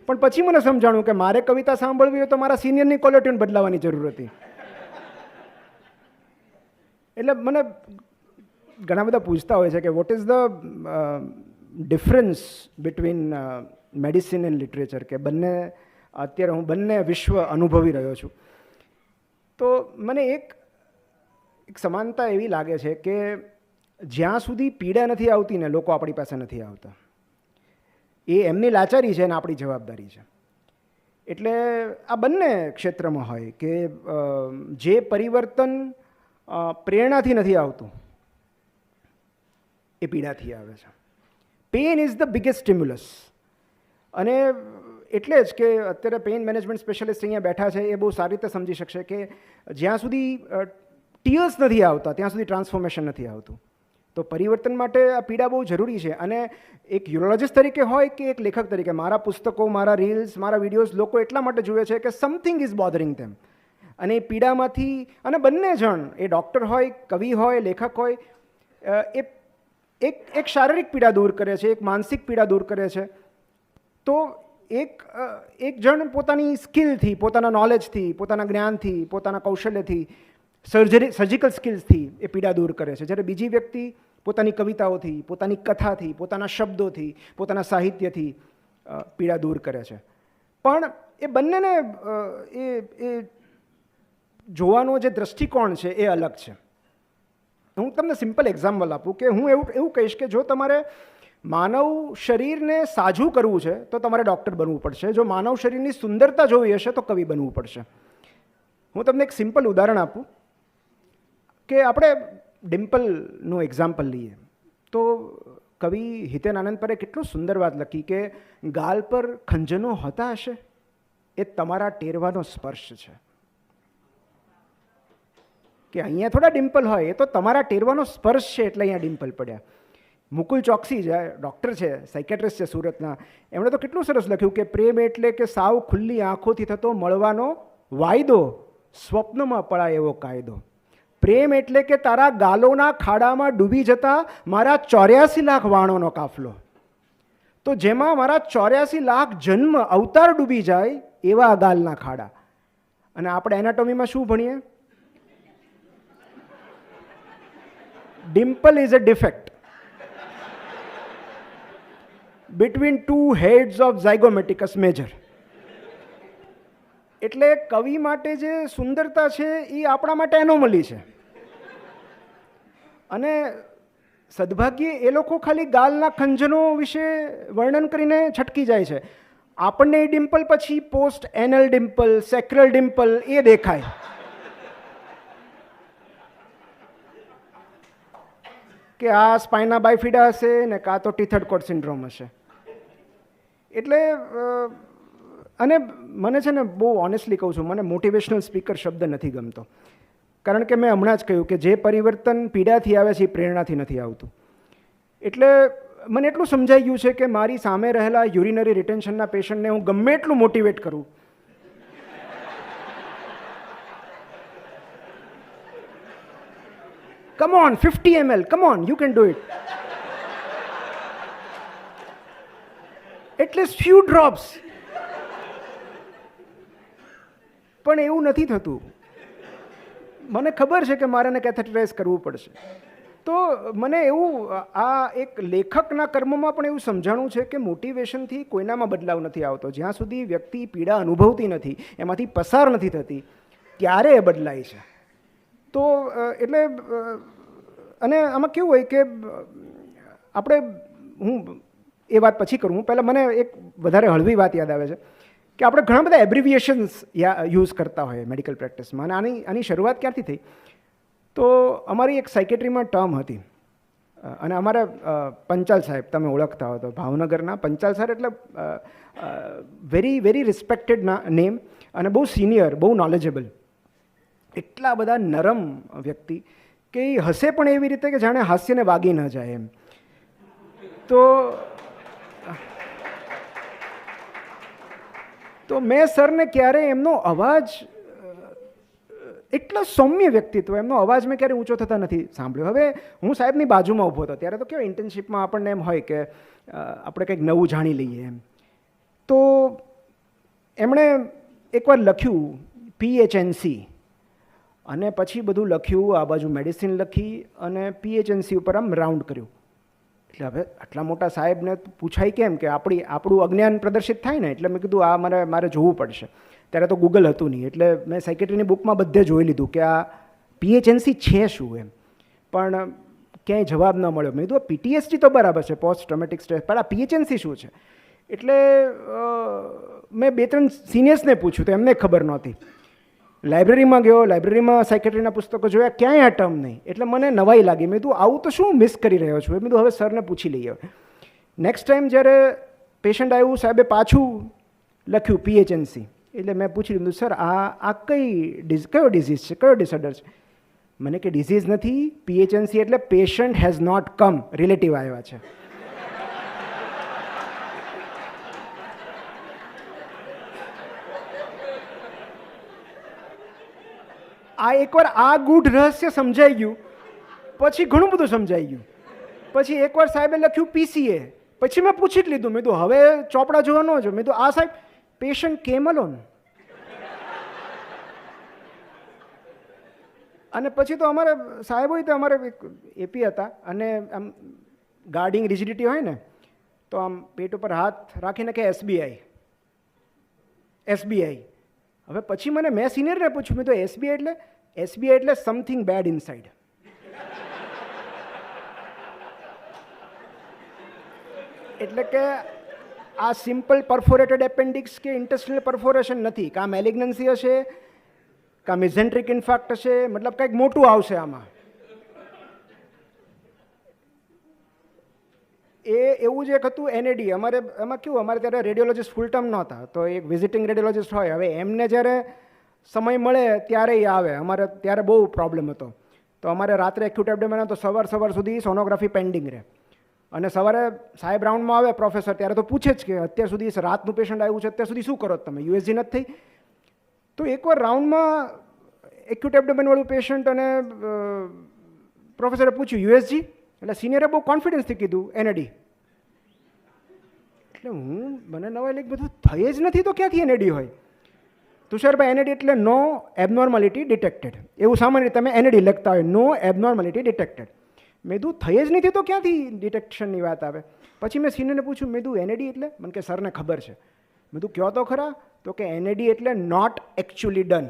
પણ પછી મને સમજાણું કે મારે કવિતા સાંભળવી હોય તો મારા સિનિયરની કોલર ટ્યુન બદલાવાની જરૂર હતી. એટલે મને ઘણા બધા પૂછતા હોય છે કે what is the difference between medicine and literature, કે અત્યારે હું બંને વિશ્વ અનુભવી રહ્યો છું. તો મને એક સમાનતા એવી લાગે છે કે જ્યાં સુધી પીડા નથી આવતી ને લોકો આપણી પાસે નથી આવતા. એ એમની લાચારી છે અને આપણી જવાબદારી છે. એટલે આ બંને ક્ષેત્રમાં હોય કે જે પરિવર્તન પ્રેરણાથી નથી આવતું એ પીડાથી આવે છે. Pain is the biggest stimulus. અને એટલે જ કે અત્યારે પેઇન મેનેજમેન્ટ સ્પેશિયાલિસ્ટ અહીંયા બેઠા છે એ બહુ સારી રીતે સમજી શકશે કે જ્યાં સુધી ટીયર્સ નથી આવતા ત્યાં સુધી ટ્રાન્સફોર્મેશન નથી આવતું. તો પરિવર્તન માટે આ પીડા બહુ જરૂરી છે. અને એક યુરોલોજિસ્ટ તરીકે હોય કે એક લેખક તરીકે મારા પુસ્તકો, મારા રીલ્સ, મારા વિડીયોઝ લોકો એટલા માટે જુએ છે કે સમથિંગ ઇઝ બોધરિંગ ધેમ. અને એ પીડામાંથી, અને બંને જણ, એ ડૉક્ટર હોય, કવિ હોય, લેખક હોય, એ એક શારીરિક પીડા દૂર કરે છે, એક માનસિક પીડા દૂર કરે છે. તો એક જણ પોતાની સ્કિલથી, પોતાના નોલેજથી, પોતાના જ્ઞાનથી, પોતાના કૌશલ્યથી, સર્જિકલ સ્કિલ્સથી એ પીડા દૂર કરે છે. જ્યારે બીજી વ્યક્તિ પોતાની કવિતાઓથી, પોતાની કથાથી, પોતાના શબ્દોથી, પોતાના સાહિત્યથી પીડા દૂર કરે છે. પણ એ બંનેને એ જોવાનો જે દૃષ્ટિકોણ છે એ અલગ છે. હું તમને સિમ્પલ એક્ઝામ્પલ આપું કે હું એવું કહીશ કે જો તમારે માનવ શરીરને સાજું કરવું છે તો તમારે ડૉક્ટર બનવું પડશે. જો માનવ શરીરની સુંદરતા જોવી હશે તો કવિ બનવું પડશે. હું તમને એક સિમ્પલ ઉદાહરણ આપું કે આપણે ડિમ્પલનું એક્ઝામ્પલ લઈએ તો કવિ હિતેન આનંદ પરે કેટલું સુંદર વાત લખી કે ગાલ પર ખંજનો હોતા હશે એ તમારા ટેરવાનો સ્પર્શ છે. કે અહીંયા થોડા ડિમ્પલ હોય, એ તો તમારા ટેરવાનો સ્પર્શ છે એટલે અહીંયા ડિમ્પલ પડ્યા. મુકુલ ચોકસી જે ડૉક્ટર છે, સાયકેટ્રિસ્ટ છે સુરતના, એમણે તો કેટલું સરસ લખ્યું કે પ્રેમ એટલે કે સાવ ખુલ્લી આંખોથી થતો મળવાનો વાયદો, સ્વપ્નમાં પડાય એવો કાયદો. પ્રેમ એટલે કે તારા ગાલોના ખાડામાં ડૂબી જતા મારા 84 લાખ વાણોનો કાફલો. તો જેમાં મારા 84 લાખ જન્મ અવતાર ડૂબી જાય એવા ગાલના ખાડા. અને આપણે એનાટોમીમાં શું ભણીએ? Dimple is a defect between two heads of zygomaticus major. એટલે કવિ માટે જે સુંદરતા છે એ આપણા માટે એનોમલી છે. અને સદભાગ્યે એ લોકો ખાલી ગાલના ખંજનો વિશે વર્ણન કરીને છટકી જાય છે. આપણને એ ડિમ્પલ પછી પોસ્ટ એનલ ડિમ્પલ, સેક્રલ ડિમ્પલ એ દેખાય. કે આ સ્પાઇના બાયફિડા હશે ને કાં તો ટીથર્ડ કોટ સિન્ડ્રોમ હશે. એટલે અને મને છે ને બહુ ઓનેસ્ટલી કહું છું, મને મોટિવેશનલ સ્પીકર શબ્દ નથી ગમતો. કારણ કે મેં હમણાં જ કહ્યું કે જે પરિવર્તન પીડાથી આવે છે એ પ્રેરણાથી નથી આવતું. એટલે મને એટલું સમજાઈ ગયું છે કે મારી સામે રહેલા યુરિનરી રિટેન્શનના પેશન્ટને હું ગમે એટલું મોટિવેટ કરું, come on 50 ml, come on, you can do it, at least few drops. પણ એવું નથી થતું. મને ખબર છે કે મારે એને કેથેટરાઇઝ કરવું પડશે. તો મને એવું આ એક લેખકના કર્મમાં પણ એવું સમજાણું છે કે મોટિવેશનથી કોઈનામાં બદલાવ નથી આવતો. જ્યાં સુધી વ્યક્તિ પીડા અનુભવતી નથી, એમાંથી પસાર નથી થતી, ત્યારે એ બદલાય છે. તો એટલે અને આમાં કેવું હોય કે આપણે, હું એ વાત પછી કરું, હું પહેલાં મને એક વધારે હળવી વાત યાદ આવે છે કે આપણે ઘણા બધા એબ્રિવિએશન્સ યુઝ કરતા હોઈએ મેડિકલ પ્રેક્ટિસમાં. અને આની શરૂઆત ક્યારથી થઈ? તો અમારી એક સાયકેટ્રીમાં ટર્મ હતી અને અમારા પંચાલ સાહેબ, તમે ઓળખતા હો તો, ભાવનગરના પંચાલ સર એટલે વેરી વેરી રિસ્પેક્ટેડ નેમ અને બહુ સિનિયર, બહુ નોલેજેબલ, એટલા બધા નરમ વ્યક્તિ કે એ હસે પણ એવી રીતે કે જાણે હાસ્યને વાગી ન જાય એમ. તો મેં સરને ક્યારેય એમનો અવાજ, એટલો સૌમ્ય વ્યક્તિત્વ, એમનો અવાજ મેં ક્યારેય ઊંચો થતા નથી સાંભળ્યો. હવે હું સાહેબની બાજુમાં ઊભો હતો ત્યારે તો કેવો ઇન્ટર્નશીપમાં આપણને એમ હોય કે આપણે કંઈક નવું જાણી લઈએ એમ. તો એમણે એકવાર લખ્યું PHNC અને પછી બધું લખ્યું, આ બાજુ મેડિસિન લખી અને PHNC ઉપર આમ રાઉન્ડ કર્યું. એટલે હવે આટલા મોટા સાહેબને પૂછાય કેમ કે આપણું અજ્ઞાન પ્રદર્શિત થાય ને. એટલે મેં કીધું આ મારે જોવું પડશે. ત્યારે તો ગૂગલ હતું નહીં, એટલે મેં સાયકેટ્રીની બુકમાં બધે જોઈ લીધું કે આ PHNC છે શું એમ, પણ ક્યાંય જવાબ ન મળ્યો. મેં કીધું PTSD તો બરાબર છે, પોસ્ટ ટ્રોમેટિક સ્ટ્રેસ, પણ આ PHNC શું છે? એટલે મેં 2-3 સિનિયર્સને પૂછ્યું તો એમને ખબર નહોતી. લાઇબ્રેરીમાં ગયો, લાઇબ્રેરીમાં સાયકેટ્રીના પુસ્તકો જોયા, ક્યાંય આ ટર્મ નહીં. એટલે મને નવાઈ લાગી. મેં કીધું આવું તો શું મિસ કરી રહ્યો છું. મેં કીધું હવે સરને પૂછી લઈએ. નેક્સ્ટ ટાઈમ જ્યારે પેશન્ટ આવ્યું, સાહેબે પાછું લખ્યું PHNC. એટલે મેં પૂછી લીધું, સર આ કયો ડિઝીઝ છે, કયો ડિસઓર્ડર છે? મને કે ડિઝીઝ નથી, PHNC એટલે patient has not come, relative આવ્યા છે. આ એકવાર આ ગૂઢ રહસ્ય સમજાઈ ગયું પછી ઘણું બધું સમજાઈ ગયું. પછી એકવાર સાહેબે લખ્યું PCA, પછી મેં પૂછી જ લીધું. મેં કીધું હવે ચોપડા જોવા ન જો. મેં કીધું આ સાહેબ પેશન્ટ કેમ અલોન. અને પછી તો અમારે સાહેબ હોય તો અમારે એક એપી હતા અને આમ ગાર્ડિંગ રિજિડિટી હોય ને, તો આમ પેટ ઉપર હાથ રાખીને કે SBI. હવે પછી મેં સિનિયરને પૂછ્યું, મેં તો SBI એટલે સમથિંગ બેડ ઇનસાઇડ. એટલે કે આ સિમ્પલ પરફોરેટેડ એપેન્ડિક્સ કે ઇન્ટેસ્ટિનલ પરફોરેશન નથી, કાં મેલિગ્નન્સી હશે, કાં મિઝેન્ટ્રિક ઇન્ફાક્ટ હશે, મતલબ કંઈક મોટું આવશે આમાં. એવું જ એક હતું NAD. એમાં કેવું, અમારે ત્યારે રેડિયોલોજીસ્ટ ફૂલ ટાઈમ નહોતા, તો એક વિઝિટિંગ રેડિયોલોજીસ્ટ હોય. હવે એમને જ્યારે સમય મળે ત્યારે એ આવે. અમારે ત્યારે બહુ પ્રોબ્લેમ હતો, તો અમારે રાત્રે એક્યુટ એબ્ડોમેન તો સવાર સુધી સોનોગ્રાફી પેન્ડિંગ રહે. અને સવારે સાહેબ રાઉન્ડમાં આવે પ્રોફેસર, ત્યારે તો પૂછે જ કે અત્યાર સુધી રાતનું પેશન્ટ આવ્યું છે, અત્યાર સુધી શું કરો તમે, યુએસજી નથી થઈ? તો એકવાર રાઉન્ડમાં એક્યુટ એબ્ડોમેનવાળું પેશન્ટ અને પ્રોફેસરે પૂછ્યું યુએસજી, એટલે સિનિયરે બહુ કોન્ફિડન્સથી કીધું એનએડી. એટલે મને નવાઈ લાગી, બધું થઈ જ નથી તો ક્યાંથી એનએડી હોય? તુષારભાઈ, એનએડી એટલે નો એબનોર્માલિટી ડિટેક્ટેડ. એવું સામાન્ય રીતે તમે એનએડી લખતા હોય, નો એબનોર્માલિટી ડિટેક્ટેડ. મેં કીધું થઈ જ નથી તો ક્યાંથી ડિટેક્શનની વાત આવે? પછી મેં સિનિયરને પૂછ્યું, મેં કીધું એનએડી એટલે? મને કે સરને ખબર છે. મેં કીધું કહો તો ખરા. તો કે એનએડી એટલે નોટ એકચ્યુઅલી ડન.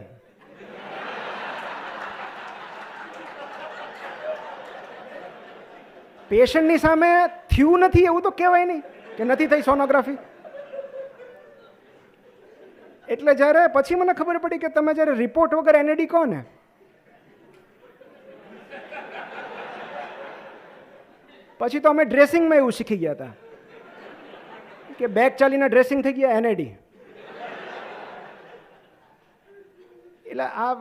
પેશન્ટની સામે થયું નથી એવું તો કહેવાય નહીં કે નથી થઈ સોનોગ્રાફી. એટલે જ્યારે પછી મને ખબર પડી કે તમે જ્યારે રિપોર્ટ વગર એનએડી કહો ને, પછી તો અમે ડ્રેસિંગમાં એવું શીખી ગયા હતા કે બેગ ચાલીને ડ્રેસિંગ થઈ ગયા એનએડી. એટલે આ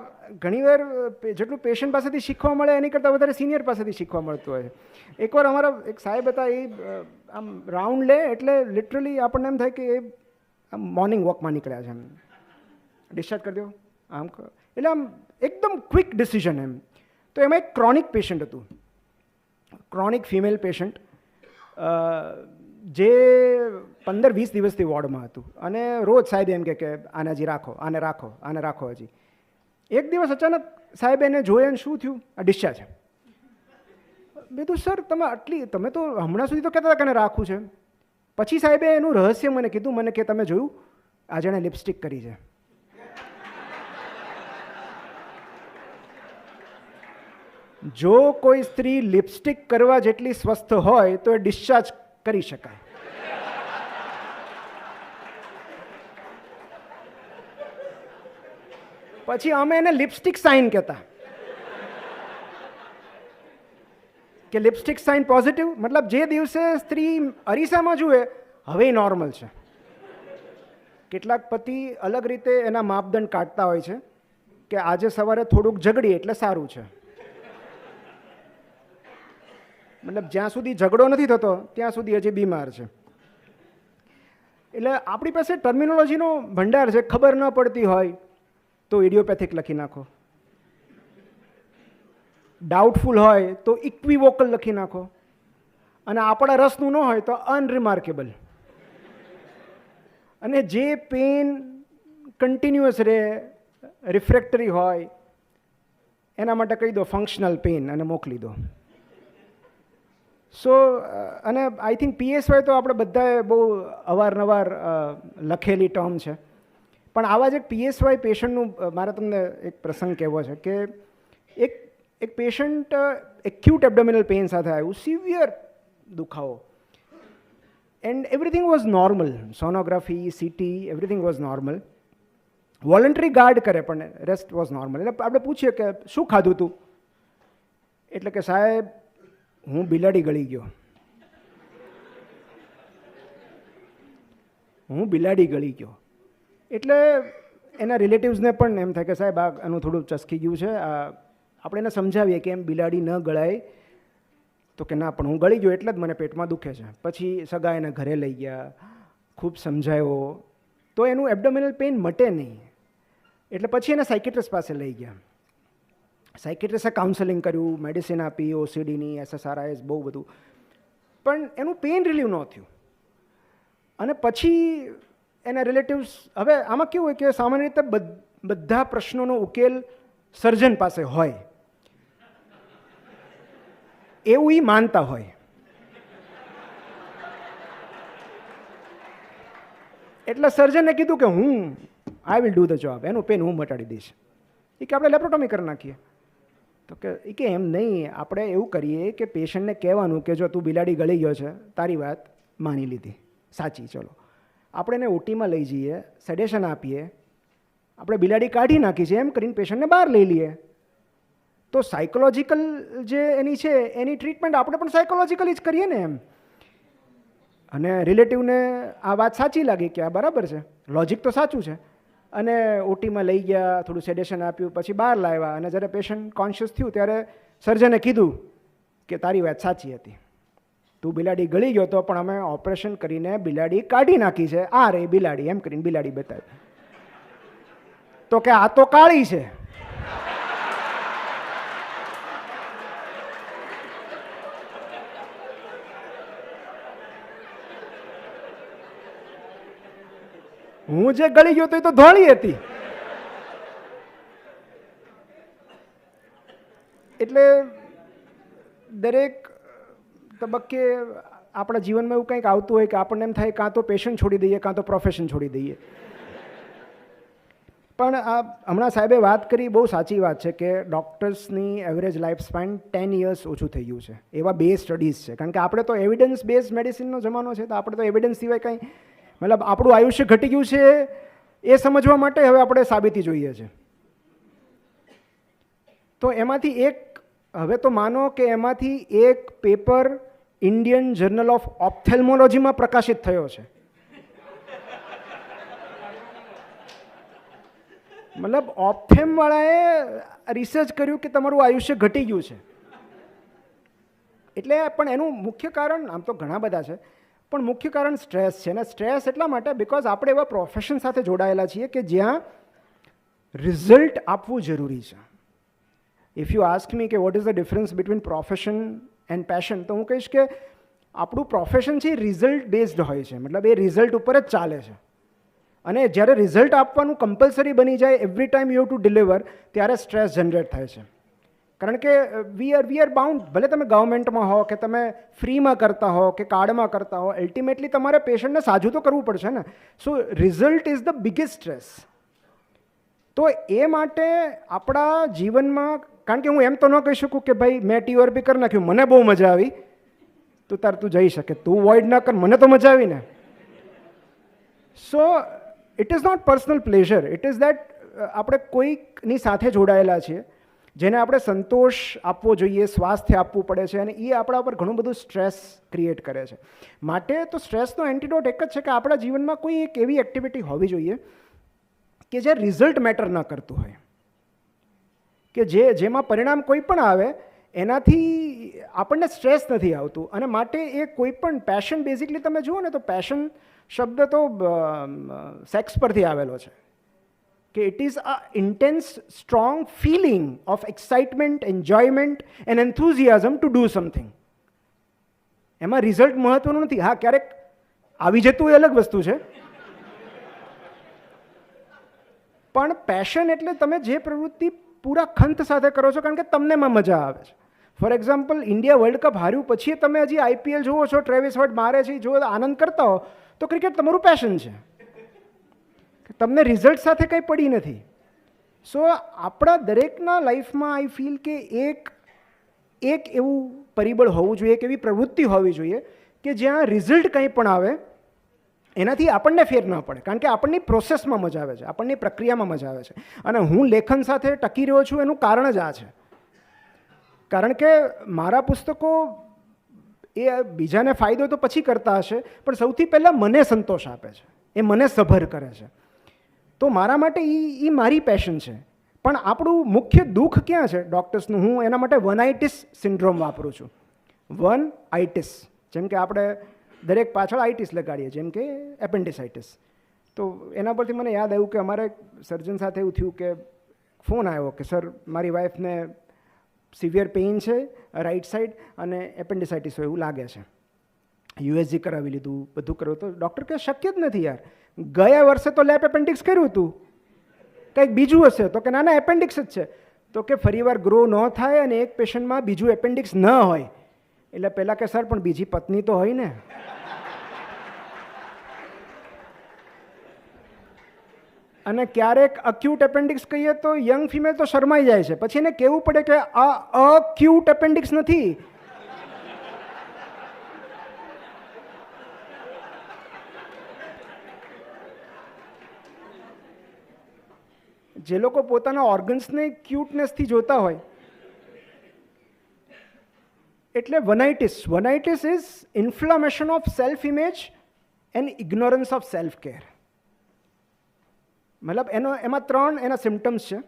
ઘણીવાર જેટલું પેશન્ટ પાસેથી શીખવા મળે એની કરતાં વધારે સિનિયર પાસેથી શીખવા મળતું હોય છે. એકવાર અમારા એક સાહેબ હતા, એ આમ રાઉન્ડ લે એટલે લિટરલી આપણને એમ થાય કે એ આમ મોર્નિંગ વોકમાં નીકળ્યા છે, એમ ડિસ્ચાર્જ કરી દો આમ. એટલે આમ એકદમ ક્વિક ડિસિઝન એમ. તો એમાં એક ક્રોનિક પેશન્ટ હતું, ક્રોનિક ફિમેલ પેશન્ટ, જે 15-20 દિવસથી વોર્ડમાં હતું. અને રોજ સાહેબ એમ કે આને હજી રાખો, આને રાખો, આને રાખો હજી. એક દિવસ અચાનક સાહેબ એને જોયે ને શું થયું, આ ડિસ્ચાર્જ. મેં કીધું સર તમે તો હમણાં સુધી તો કહેતા હતા કે રાખવું છે. પછી સાહેબે એનું રહસ્ય મને કીધું. મને કે તમે જોયું આજે એણે લિપસ્ટિક કરી છે. જો કોઈ સ્ત્રી લિપસ્ટિક કરવા જેટલી સ્વસ્થ હોય તો એ ડિસ્ચાર્જ કરી શકાય. પછી અમે એને લિપસ્ટિક સાઇન કહેતા કે લિપસ્ટિક સાઇન પોઝિટિવ, મતલબ જે દિવસે સ્ત્રી અરીસામાં જુએ હવે નોર્મલ છે. કેટલાક પતિ અલગ રીતે એના માપદંડ કાઢતા હોય છે કે આજે સવારે થોડુંક ઝઘડી એટલે સારું છે. મતલબ જ્યાં સુધી ઝઘડો નથી થતો ત્યાં સુધી હજી બીમાર છે. એટલે આપણી પાસે ટર્મિનોલોજીનો ભંડાર છે. ખબર ન પડતી હોય તો ઇડિયોપેથિક લખી નાખો, ડાઉટફુલ હોય તો ઇક્વિવોકલ લખી નાખો, અને આપણા રસનું ન હોય તો અનરિમાર્કેબલ. અને જે પેન કન્ટિન્યુઅસ રહે, રિફ્રેક્ટરી હોય, એના માટે કહી દો ફંક્શનલ પેન અને મોકલી દો. સો અને આઈ થિંક પીએસવાય તો આપણે બધાએ બહુ અવારનવાર લખેલી ટર્મ છે. પણ આવા જ એક પીએસવાય પેશન્ટનું મારે તમને એક પ્રસંગ કહેવો છે કે એક પેશન્ટ એક્યુટ એબ્ડોમિનલ પેઇન સાથે આવ્યું, સિવિયર દુખાવો, and everything was normal. Sonography, CT, everything was normal. Voluntary guard કરે પણ રેસ્ટ વોઝ નોર્મલ. એટલે આપણે પૂછીએ કે શું ખાધું તું? એટલે કે સાહેબ હું બિલાડી ગળી ગયો. હું બિલાડી ગળી ગયો. એટલે એના રિલેટિવ્સને પણ એમ થાય કે સાહેબ આનું થોડું ચસકી ગયું છે, આપણે એને સમજાવીએ કે એમ બિલાડી ન ગળાય. તો કે ના પણ હું ગળી ગયો એટલે જ મને પેટમાં દુખે છે. પછી સગા એને ઘરે લઈ ગયા, ખૂબ સમજાયો તો એનું એબ્ડોમિનલ પેઇન મટે નહીં. એટલે પછી એને સાયકેટ્રિસ્ટ પાસે લઈ ગયા. સાયકેટ્રિસ્ટે કાઉન્સેલિંગ કર્યું, મેડિસિન આપી, ઓસીડીની, એસએસઆરઆઈએસ, બહુ બધું, પણ એનું પેઇન રિલીવ ન થયું. અને પછી એના રિલેટિવ્સ, હવે આમાં કેવું હોય કે સામાન્ય રીતે બધા પ્રશ્નોનો ઉકેલ સર્જન પાસે હોય એવું એ માનતા હોય. એટલે સર્જને કીધું કે I will do the job, એનું પેન હું મટાડી દઈશ. એ કે આપણે લેપ્રોટોમી કરી નાખીએ. તો કે એમ નહીં, આપણે એવું કરીએ કે પેશન્ટને કહેવાનું કે જો તું બિલાડી ગળી ગયો છે, તારી વાત માની લીધી, સાચી, ચલો આપણે એને ઓટીમાં લઈ જઈએ, સેડેશન આપીએ, આપણે બિલાડી કાઢી નાખી છે એમ કરીને પેશન્ટને બહાર લઈ લઈએ. તો સાયકોલોજીકલ જે એની છે એની ટ્રીટમેન્ટ આપણે પણ સાયકોલોજીકલી જ કરીએ ને એમ. અને રિલેટિવને આ વાત સાચી લાગી કે આ બરાબર છે, લોજિક તો સાચું છે. અને ઓટીમાં લઈ ગયા, થોડું સેડેશન આપ્યું, પછી બહાર લાવ્યા. અને જ્યારે પેશન્ટ કોન્શિયસ થયું ત્યારે સર્જને કીધું કે તારી વાત સાચી હતી. તું બિલાડી ગળી ગયો તો પણ અમે ઓપરેશન કરીને બિલાડી કાઢી નાખી છે, આ રે બિલાડી, એમ કરીને બિલાડી બતાવી. તો કે આ તો કાળી છે. હું જે ગળી ગયો તો એ તો ધોળી હતી. એટલે દરેક તબક્કે આપણા જીવનમાં એવું કંઈક આવતું હોય કે આપણને એમ થાય કાં તો પેશન છોડી દઈએ કાં તો પ્રોફેશન છોડી દઈએ. પણ આ હમણાં સાહેબે વાત કરી, બહુ સાચી વાત છે કે ડૉક્ટર્સની એવરેજ લાઈફ સ્પાન 10 યર્સ ઓછું થઈ ગયું છે. એવા 2 સ્ટડીઝ છે, કારણ કે આપણે તો એવિડન્સ બેઝ મેડિસિનનો જમાનો છે, તો આપણે તો એવિડન્સ સિવાય કંઈ, મતલબ આપણું આયુષ્ય ઘટી ગયું છે એ સમજવા માટે હવે આપણે સાબિતી જોઈએ છે. તો એમાંથી એક, હવે તો માનો કે એમાંથી એક પેપર ઇન્ડિયન જર્નલ ઓફ ઓપ્થેલ્મોલોજીમાં પ્રકાશિત થયો છે. મતલબ ઓપ્થેમવાળાએ રિસર્ચ કર્યું કે તમારું આયુષ્ય ઘટી ગયું છે. એટલે પણ એનું મુખ્ય કારણ, આમ તો ઘણા બધા છે, પણ મુખ્ય કારણ સ્ટ્રેસ છે. અને સ્ટ્રેસ એટલા માટે બિકોઝ આપણે એવા પ્રોફેશન સાથે જોડાયેલા છીએ કે જ્યાં રિઝલ્ટ આપવું જરૂરી છે. ઇફ યુ આસ્ક મી કે what is the difference between profession and passion, તો હું કહીશ કે આપણું પ્રોફેશન છે એ રિઝલ્ટ બેઝડ હોય છે, મતલબ એ રિઝલ્ટ ઉપર જ ચાલે છે. અને જ્યારે રિઝલ્ટ આપવાનું કમ્પલસરી બની જાય, every time you to deliver, ત્યારે સ્ટ્રેસ જનરેટ થાય છે. કારણ કે વી આર બાઉન્ડ, ભલે તમે ગવર્મેન્ટમાં હો કે તમે ફ્રીમાં કરતા હો કે કાર્ડમાં કરતા હો, અલ્ટિમેટલી તમારે પેશન્ટને સાજું તો કરવું પડશે ને. So result is the biggest stress. તો એ માટે આપણા જીવનમાં, કારણ કે હું એમ તો ન કહી શકું કે ભાઈ મેં TRP કરી નાખ્યું, મને બહુ મજા આવી, તું જઈ શકે, તું વોઇડ ના કર, મને તો મજા આવી ને. So it is not personal pleasure, it is that આપણે કોઈકની સાથે જોડાયેલા છીએ જેને આપણે સંતોષ આપવો જોઈએ, સ્વાસ્થ્ય આપવું પડે છે, અને એ આપણા ઉપર ઘણું બધું સ્ટ્રેસ ક્રિએટ કરે છે. માટે તો સ્ટ્રેસનો એન્ટીડોટ એક જ છે કે આપણા જીવનમાં કોઈ એક એવી એક્ટિવિટી હોવી જોઈએ કે જે રિઝલ્ટ મેટર ન કરતું હોય, કે જેમાં પરિણામ કોઈ પણ આવે એનાથી આપણને સ્ટ્રેસ નથી આવતું. અને માટે એ કોઈ પણ પેશન, બેઝિકલી તમે જુઓ ને તો પેશન શબ્દ તો સેક્સ પરથી આવેલો છે, કે it is a intense strong feeling of excitement, enjoyment and enthusiasm to do something. એમાં રિઝલ્ટ મહત્વનું નથી. હા, ક્યારેક આવી જતું એ અલગ વસ્તુ છે, પણ પેશન એટલે તમે જે પ્રવૃત્તિ પૂરા ખંત સાથે કરો છો કારણ કે તમને એમાં મજા આવે છે. For example, India world cup હાર્યું પછી તમે હજી IPL જુઓ છો, ટ્રેવિસ હર્ટ મારે છે, જો આનંદ કરતા હો, તો ક્રિકેટ તમારું પેશન છે. તમને રિઝલ્ટ સાથે કંઈ પડી નથી. સો આપણા દરેકના લાઈફમાં આઈ ફીલ કે એક એવું પરિબળ હોવું જોઈએ, એક એવી પ્રવૃત્તિ હોવી જોઈએ કે જ્યાં રિઝલ્ટ કંઈ પણ આવે એનાથી આપણને ફેર ન પડે, કારણ કે આપણની પ્રોસેસમાં મજા આવે છે, આપણની પ્રક્રિયામાં મજા આવે છે. અને હું લેખન સાથે ટકી રહ્યો છું એનું કારણ જ આ છે, કારણ કે મારા પુસ્તકો એ બીજાને ફાયદો તો પછી કરતા હશે, પણ સૌથી પહેલાં મને સંતોષ આપે છે, એ મને સભર કરે છે. તો મારા માટે એ મારી પેશન છે. પણ આપણું મુખ્ય દુઃખ ક્યાં છે ડૉક્ટર્સનું? હું એના માટે વનાઇટિસ સિન્ડ્રોમ વાપરું છું. વનઆઇટિસ, જેમ કે આપણે દરેક પાછળ આઇટિસ લગાડીએ, જેમ કે એપેન્ડિસાઇટિસ. તો એના પરથી મને યાદ આવ્યું કે અમારે સર્જન સાથે એવું થયું કે ફોન આવ્યો કે સર, મારી વાઈફને સિવિયર પેઇન છે રાઈટ સાઈડ અને એપેન્ડિસાઇટિસ હોય એવું લાગે છે. USG કરાવી લીધું, બધું કર્યું, તો ડૉક્ટર કહે શક્ય જ નથી યાર, ગયા વર્ષે તો લેપ એપેન્ડિક્સ કર્યું હતું, કંઈક બીજું હશે. તો કે ના ના, એપેન્ડિક્સ જ છે. તો કે ફરીવાર ગ્રો ન થાય અને એક પેશન્ટમાં બીજું એપેન્ડિક્સ ન હોય. એટલે પહેલાં કે સર પણ બીજી પત્ની તો હોય ને. અને ક્યારેક અક્યુટ એપેન્ડિક્સ કહીએ તો યંગ ફિમેલ તો શરમાઈ જાય છે, પછી એને કહેવું પડે કે આ અક્યુટ એપેન્ડિક્સ નથી. જે લોકો પોતાના ઓર્ગન્સને ક્યુટનેસથી જોતા હોય, એટલે oneitis is inflammation of self image and ignorance of self care. મતલબ એમાં 3 એના સિમ્ટમ્સ છે.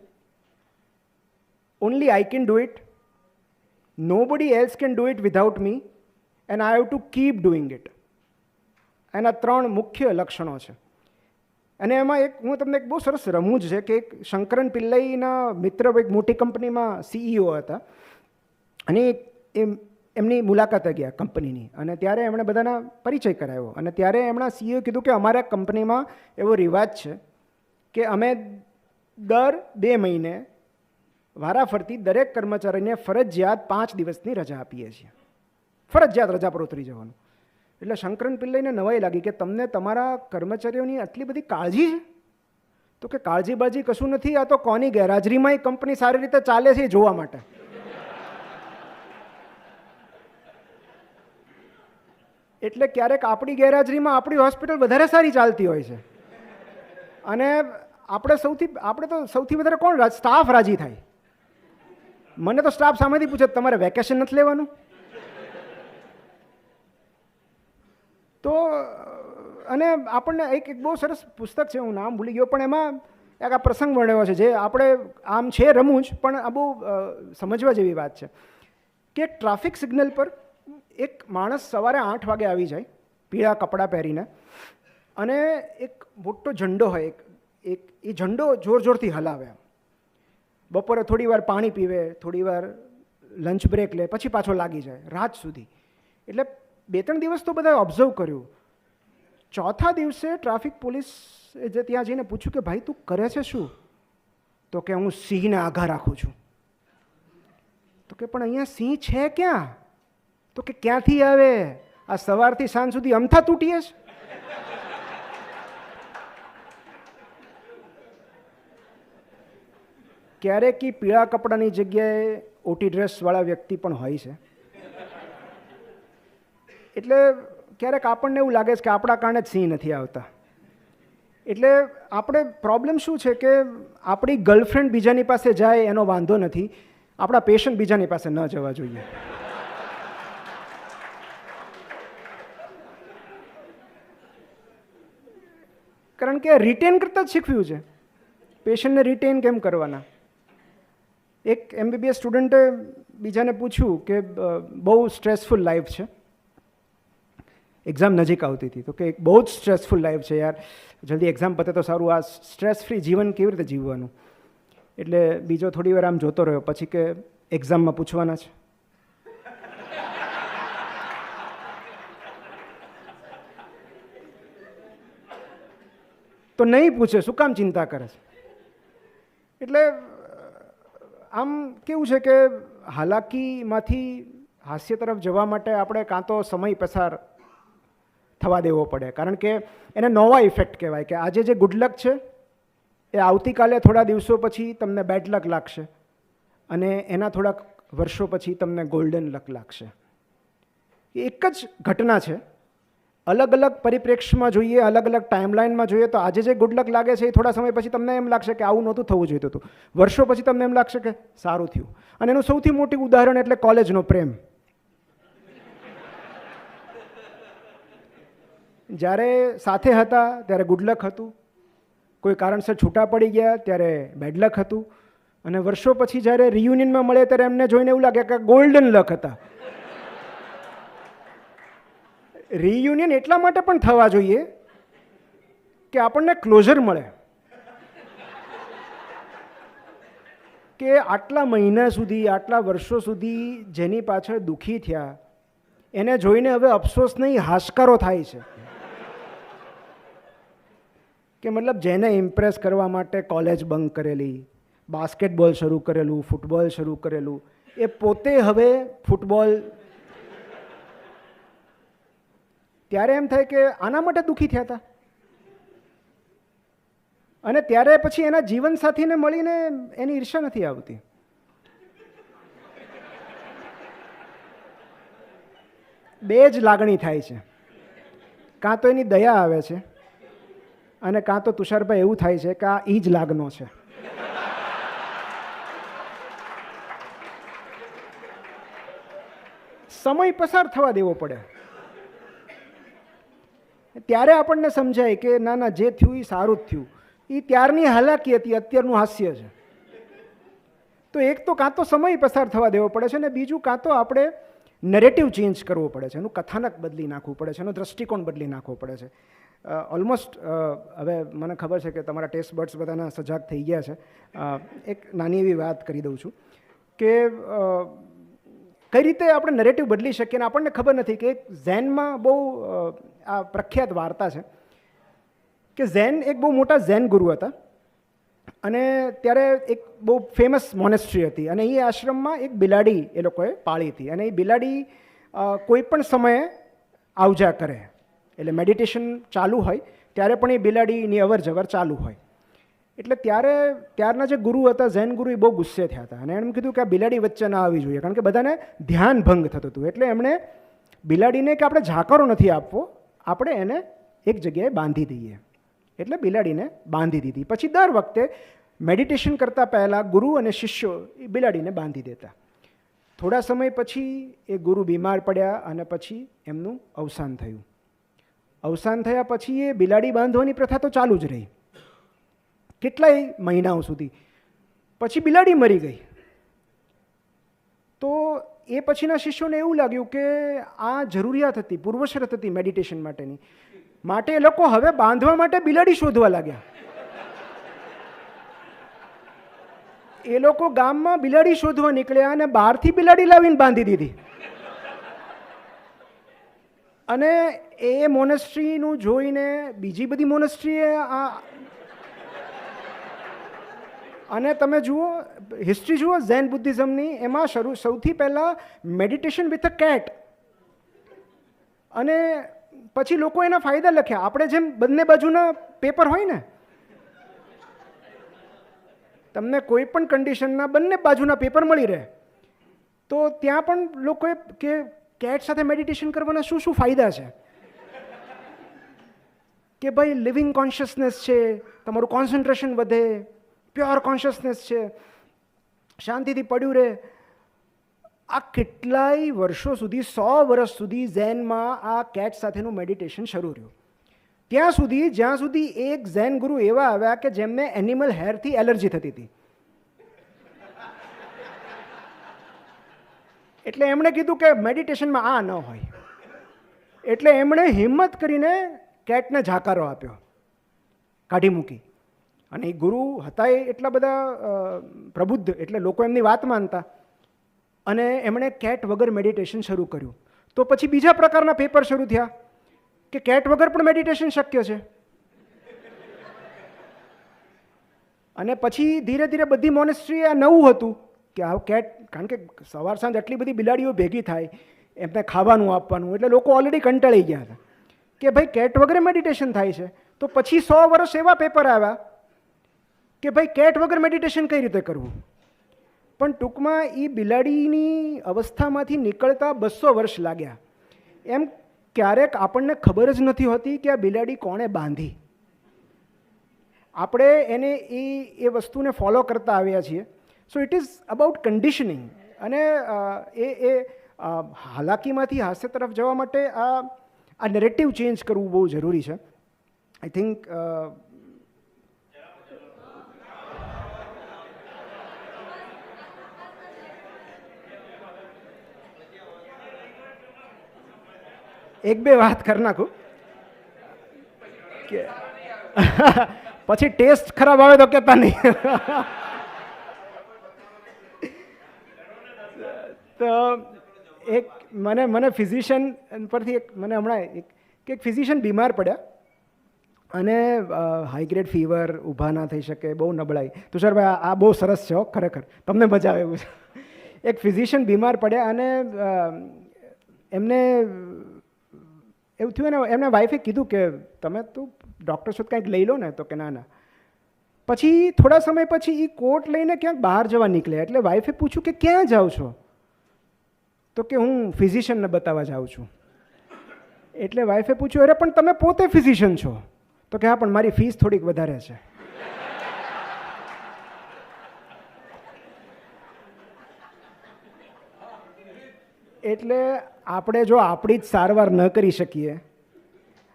Only I can do it, nobody else can do it without me, and I have to keep doing it. એના 3 મુખ્ય લક્ષણો છે. અને એમાં એક હું તમને એક બહુ સરસ રમૂજ છે કે એક શંકરન પિલ્લઈના મિત્ર એક મોટી કંપનીમાં CEO હતા, અને એમની મુલાકાતે ગયા કંપનીની, અને ત્યારે એમણે બધાના પરિચય કરાવ્યો. અને ત્યારે એમના CEO કીધું કે અમારા કંપનીમાં એવો રિવાજ છે કે અમે દર 2 મહિને વારાફરતી દરેક કર્મચારીને ફરજિયાત 5 દિવસની રજા આપીએ છીએ. ફરજિયાત રજા પર ઉતરી જવાનું. એટલે શંકરન પિલ્લઈને નવાઈ લાગી કે તમને તમારા કર્મચારીઓની આટલી બધી કાળજી છે? તો કે કાળજી બાજી કશું નથી, આ તો કોની ગેરહાજરીમાં કંપની સારી રીતે ચાલે છે એ જોવા માટે. એટલે ક્યારેક આપણી ગેરહાજરીમાં આપણી હોસ્પિટલ વધારે સારી ચાલતી હોય છે, અને આપણે તો સૌથી વધારે કોણ સ્ટાફ રાજી થાય. મને તો સ્ટાફ સામેથી પૂછે તમારે વેકેશન નથી લેવાનું? તો અને આપણને એક બહુ સરસ પુસ્તક છે, હું નામ ભૂલી ગયો, પણ એમાં એક આ પ્રસંગ વર્ણવ્યો છે જે આપણે આમ છે રમૂજ, પણ આ બહુ સમજવા જેવી વાત છે કે ટ્રાફિક સિગ્નલ પર એક માણસ સવારે 8 વાગે આવી જાય પીળા કપડાં પહેરીને, અને એક મોટો ઝંડો હોય, એ ઝંડો જોર જોરથી હલાવે. બપોરે થોડી વાર પાણી પીવે, થોડી વાર લંચ બ્રેક લે, પછી પાછો લાગી જાય રાત સુધી. એટલે 2-3 દિવસ તો બધા ઓબ્ઝર્વ કર્યું. ચોથા દિવસે ટ્રાફિક પોલીસ જે ત્યાં જઈને પૂછ્યું કે ભાઈ તું કરે છે શું? તો કે હું સિંહને આઘા રાખું છું. તો કે પણ અહીંયા સિંહ છે ક્યાં? તો કે ક્યાંથી આવે? આ સવારથી સાંજ સુધી અમથા તૂટીએ છે. ક્યારેક પીળા કપડાની જગ્યાએ ઓટી ડ્રેસવાળા વ્યક્તિ પણ હોય છે. એટલે ક્યારેક આપણને એવું લાગે છે કે આપણા કારણે જ સિંહ નથી આવતા. એટલે આપણે પ્રોબ્લેમ શું છે કે આપણી ગર્લફ્રેન્ડ બીજાની પાસે જાય એનો વાંધો નથી, આપણા પેશન્ટ બીજાની પાસે ન જવા જોઈએ. કારણ કે રિટેન કરતાં જ શીખવ્યું છે. પેશન્ટને રિટેન કેમ કરવાના? એક MBBS સ્ટુડન્ટે બીજાને પૂછ્યું કે બહુ સ્ટ્રેસફુલ લાઈફ છે, એક્ઝામ નજીક આવતી હતી, તો કે બહુ જ સ્ટ્રેસફુલ લાઈફ છે યાર, જલ્દી એક્ઝામ પતે તો સારું, આ સ્ટ્રેસ ફ્રી જીવન કેવી રીતે જીવવાનું? એટલે બીજો થોડી વાર આમ જોતો રહ્યો, પછી કે એક્ઝામમાં પૂછવાના છે. તો નહીં પૂછે, શું કામ ચિંતા કરે છે? એટલે આમ કેવું છે કે હાલાકીમાંથી હાસ્ય તરફ જવા માટે આપણે કાં તો સમય પસાર થવા દેવો પડે, કારણ કે એને નોવા ઇફેક્ટ કહેવાય કે આજે જે ગુડ લક છે એ આવતીકાલે થોડા દિવસો પછી તમને બેડ લક લાગશે, અને એના થોડાક વર્ષો પછી તમને ગોલ્ડન લક લાગશે. એ એક જ ઘટના છે, અલગ અલગ પરિપ્રેક્ષ્યમાં જોઈએ, અલગ અલગ ટાઈમલાઇનમાં જોઈએ તો આજે જે ગુડ લક લાગે છે એ થોડા સમય પછી તમને એમ લાગશે કે આવું નહોતું થવું જોઈતું હતું, વર્ષો પછી તમને એમ લાગશે કે સારું થયું. અને એનું સૌથી મોટું ઉદાહરણ એટલે કોલેજનો પ્રેમ. જ્યારે સાથે હતા ત્યારે ગુડ લક હતું, કોઈ કારણસર છૂટા પડી ગયા ત્યારે બેડ લક હતું, અને વર્ષો પછી જ્યારે રિયુનિયનમાં મળે ત્યારે એમને જોઈને એવું લાગે કે ગોલ્ડન લક હતા. રિયુનિયન એટલા માટે પણ થવા જોઈએ કે આપણને ક્લોઝર મળે, કે આટલા મહિના સુધી, આટલા વર્ષો સુધી જેની પાછળ દુઃખી થયા એને જોઈને હવે અફસોસ નહીં, હાશકારો થાય છે. કે મતલબ જેને ઇમ્પ્રેસ કરવા માટે કોલેજ બંક કરેલી, બાસ્કેટબોલ શરૂ કરેલું, ફૂટબોલ શરૂ કરેલું, એ પોતે હવે ફૂટબોલ, ત્યારે એમ થાય કે આના માટે દુઃખી થયા હતા. અને ત્યારે પછી એના જીવનસાથીને મળીને એની ઈર્ષા નથી આવતી. બે જ લાગણી થાય છે, કાં તો એની દયા આવે છે, અને કાં તો તુષારભાઈ એવું થાય છે કે આ ઈ જ લાગનો છે. સમય પસાર થવા દેવો પડે, ત્યારે આપણને સમજાય કે ના ના જે થયું એ સારું જ થયું. એ ત્યારની હાલાકી હતી, અત્યારનું હાસ્ય છે. તો એક તો કાં તો સમય પસાર થવા દેવો પડે છે, ને બીજું કાં તો આપણે નરેટિવ ચેન્જ કરવો પડે છે, એનું કથાનક બદલી નાખવું પડે છે, એનો દૃષ્ટિકોણ બદલી નાખવો પડે છે. ઓલમોસ્ટ હવે મને ખબર છે કે તમારા ટેસ્ટ બર્ડ્સ બધાના સજાગ થઈ ગયા છે. એક નાની એવી વાત કરી દઉં છું કે કઈ રીતે આપણે નરેટિવ બદલી શકીએ. અને આપણને ખબર નથી કે એક ઝેનમાં બહુ આ પ્રખ્યાત વાર્તા છે કે ઝેન એક બહુ મોટા ઝેન ગુરુ હતા અને ત્યારે એક બહુ ફેમસ મોનેસ્ટ્રી હતી અને એ આશ્રમમાં એક બિલાડી એ લોકોએ પાળી હતી અને એ બિલાડી કોઈ પણ સમયે આવજા કરે, એટલે મેડિટેશન ચાલુ હોય ત્યારે પણ એ બિલાડીની અવર જવર ચાલુ હોય. એટલે ત્યારના જે ગુરુ હતા, ઝેન ગુરુ, એ બહુ ગુસ્સે થયા હતા અને એમ કીધું કે આ બિલાડી વચ્ચે ના આવવી જોઈએ, કારણ કે બધાને ધ્યાન ભંગ થતું હતું. એટલે એમણે બિલાડીને કે આપણે ઝાકરો નથી આપવો, આપણે એને એક જગ્યાએ બાંધી દઈએ. એટલે બિલાડીને બાંધી દીધી. પછી દર વખતે મેડિટેશન કરતાં પહેલાં ગુરુ અને શિષ્યો એ બિલાડીને બાંધી દેતા. થોડા સમય પછી એ ગુરુ બીમાર પડ્યા અને પછી એમનું અવસાન થયું. અવસાન થયા પછી એ બિલાડી બાંધવાની પ્રથા તો ચાલુ જ રહી કેટલાય મહિનાઓ સુધી. પછી બિલાડી મરી ગઈ. તો એ પછીના શિષ્યોને એવું લાગ્યું કે આ જરૂરિયાત હતી, પૂર્વશરત હતી મેડિટેશન માટેની, માટે એ લોકો હવે બાંધવા માટે બિલાડી શોધવા લાગ્યા. એ લોકો ગામમાં બિલાડી શોધવા નીકળ્યા અને બહારથી બિલાડી લાવીને બાંધી દીધી. અને એ મોનેસ્ટ્રીનું જોઈને બીજી બધી મોનેસ્ટ્રીએ અને તમે જુઓ, હિસ્ટ્રી જુઓ ઝેન બુદ્ધિઝમની, એમાં સૌથી પહેલાં મેડિટેશન વિથ અ કેટ. અને પછી લોકો એના ફાયદા લખ્યા. આપણે જેમ બંને બાજુના પેપર હોય ને, તમને કોઈ પણ કન્ડિશનના બંને બાજુના પેપર મળી રહે, તો ત્યાં પણ લોકોએ કે કેટ સાથે મેડિટેશન કરવાના શું શું ફાયદા છે કે ભાઈ લિવિંગ કોન્શિયસનેસ છે, તમારું કોન્સન્ટ્રેશન વધે, પ્યોર કોન્શિયસનેસ છે, શાંતિથી પડ્યું રહે. આ કેટલાય વર્ષો સુધી, 100 વર્ષ સુધી ઝેનમાં આ કેટ સાથેનું મેડિટેશન શરૂ રહ્યું. ત્યાં સુધી જ્યાં સુધી એક ઝેન ગુરુ એવા આવ્યા કે જેમને એનિમલ હેરથી એલર્જી થતી હતી. એટલે એમણે કીધું કે મેડિટેશનમાં આ ન હોય. એટલે એમણે હિંમત કરીને કેટને ઝાકારો આપ્યો, કાઢી મૂકી. અને એ ગુરુ હતા એ એટલા બધા પ્રબુદ્ધ, એટલે લોકો એમની વાત માનતા. અને એમણે કેટ વગર મેડિટેશન શરૂ કર્યું. તો પછી બીજા પ્રકારના પેપર શરૂ થયા કે કેટ વગર પણ મેડિટેશન શક્ય છે. અને પછી ધીરે ધીરે બધી મોનેસ્ટ્રીએ આ નવું હતું કે આ કેટ, કારણ કે સવાર સાંજ આટલી બધી બિલાડીઓ ભેગી થાય, એમને ખાવાનું આપવાનું, એટલે લોકો ઓલરેડી કંટાળી ગયા હતા કે ભાઈ કેટ વગર મેડિટેશન થાય છે. તો પછી 100 વર્ષ એવા પેપર આવ્યા કે ભાઈ કેટ વગર મેડિટેશન કઈ રીતે કરવું. પણ ટૂંકમાં એ બિલાડીની અવસ્થામાંથી નીકળતા 200 વર્ષ લાગ્યા. એમ ક્યારેક આપણને ખબર જ નથી હોતી કે આ બિલાડી કોણે બાંધી. આપણે એને એ વસ્તુને ફોલો કરતા આવ્યા છીએ. સો ઇટ ઇઝ અબાઉટ કન્ડિશનિંગ. અને એ હાલાકીમાંથી હાસ્ય તરફ જવા માટે આ નેરેટિવ ચેન્જ કરવું બહુ જરૂરી છે. આઈ થિંક એક બે વાત કરી નાખું કે પછી ટેસ્ટ ખરાબ આવે તો કહેતા નહીં. તો એક મને ફિઝિશિયન પરથી મને હમણાં એક ફિઝિશિયન બીમાર પડ્યા અને હાઈ ગ્રેડ ફીવર, ઊભા ના થઈ શકે, બહુ નબળાઈ. તુષારભાઈ આ બહુ સરસ છે ખરેખર, તમને મજા આવે એવું છે. એક ફિઝિશિયન બીમાર પડ્યા અને એમને એવું થયું ને, એમના વાઈફે કીધું કે તમે તો ડૉક્ટર સુધી કંઈક લઈ લો ને. તો કે ના ના. પછી થોડા સમય પછી એ કોટ લઈને ક્યાંક બહાર જવા નીકળ્યા. એટલે વાઈફે પૂછ્યું કે ક્યાં જાઓ છો? તો કે હું ફિઝિશિયનને બતાવવા જાઉં છું. એટલે વાઈફે પૂછ્યું અરે પણ તમે પોતે ફિઝિશિયન છો? તો કે હા પણ મારી ફીસ થોડીક વધારે છે. એટલે આપણે જો આપણી જ સારવાર ન કરી શકીએ,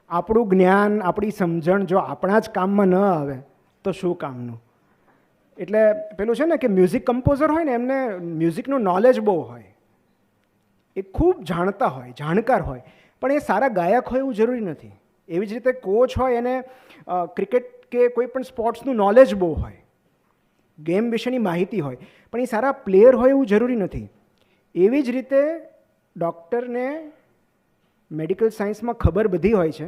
આપણું જ્ઞાન, આપણી સમજણ જો આપણા જ કામમાં ન આવે તો શું કામનું. એટલે પેલું છે ને કે મ્યુઝિક કમ્પોઝર હોય ને, એમને મ્યુઝિકનું નોલેજ બહુ હોય, એ ખૂબ જાણતા હોય, જાણકાર હોય, પણ એ સારા ગાયક હોય એવું જરૂરી નથી. એવી જ રીતે કોચ હોય એને ક્રિકેટ કે કોઈ પણ સ્પોર્ટ્સનું નોલેજ બહુ હોય, ગેમ વિશેની માહિતી હોય, પણ એ સારા પ્લેયર હોય એવું જરૂરી નથી. એવી જ રીતે ડૉક્ટરને મેડિકલ સાયન્સમાં ખબર બધી હોય છે,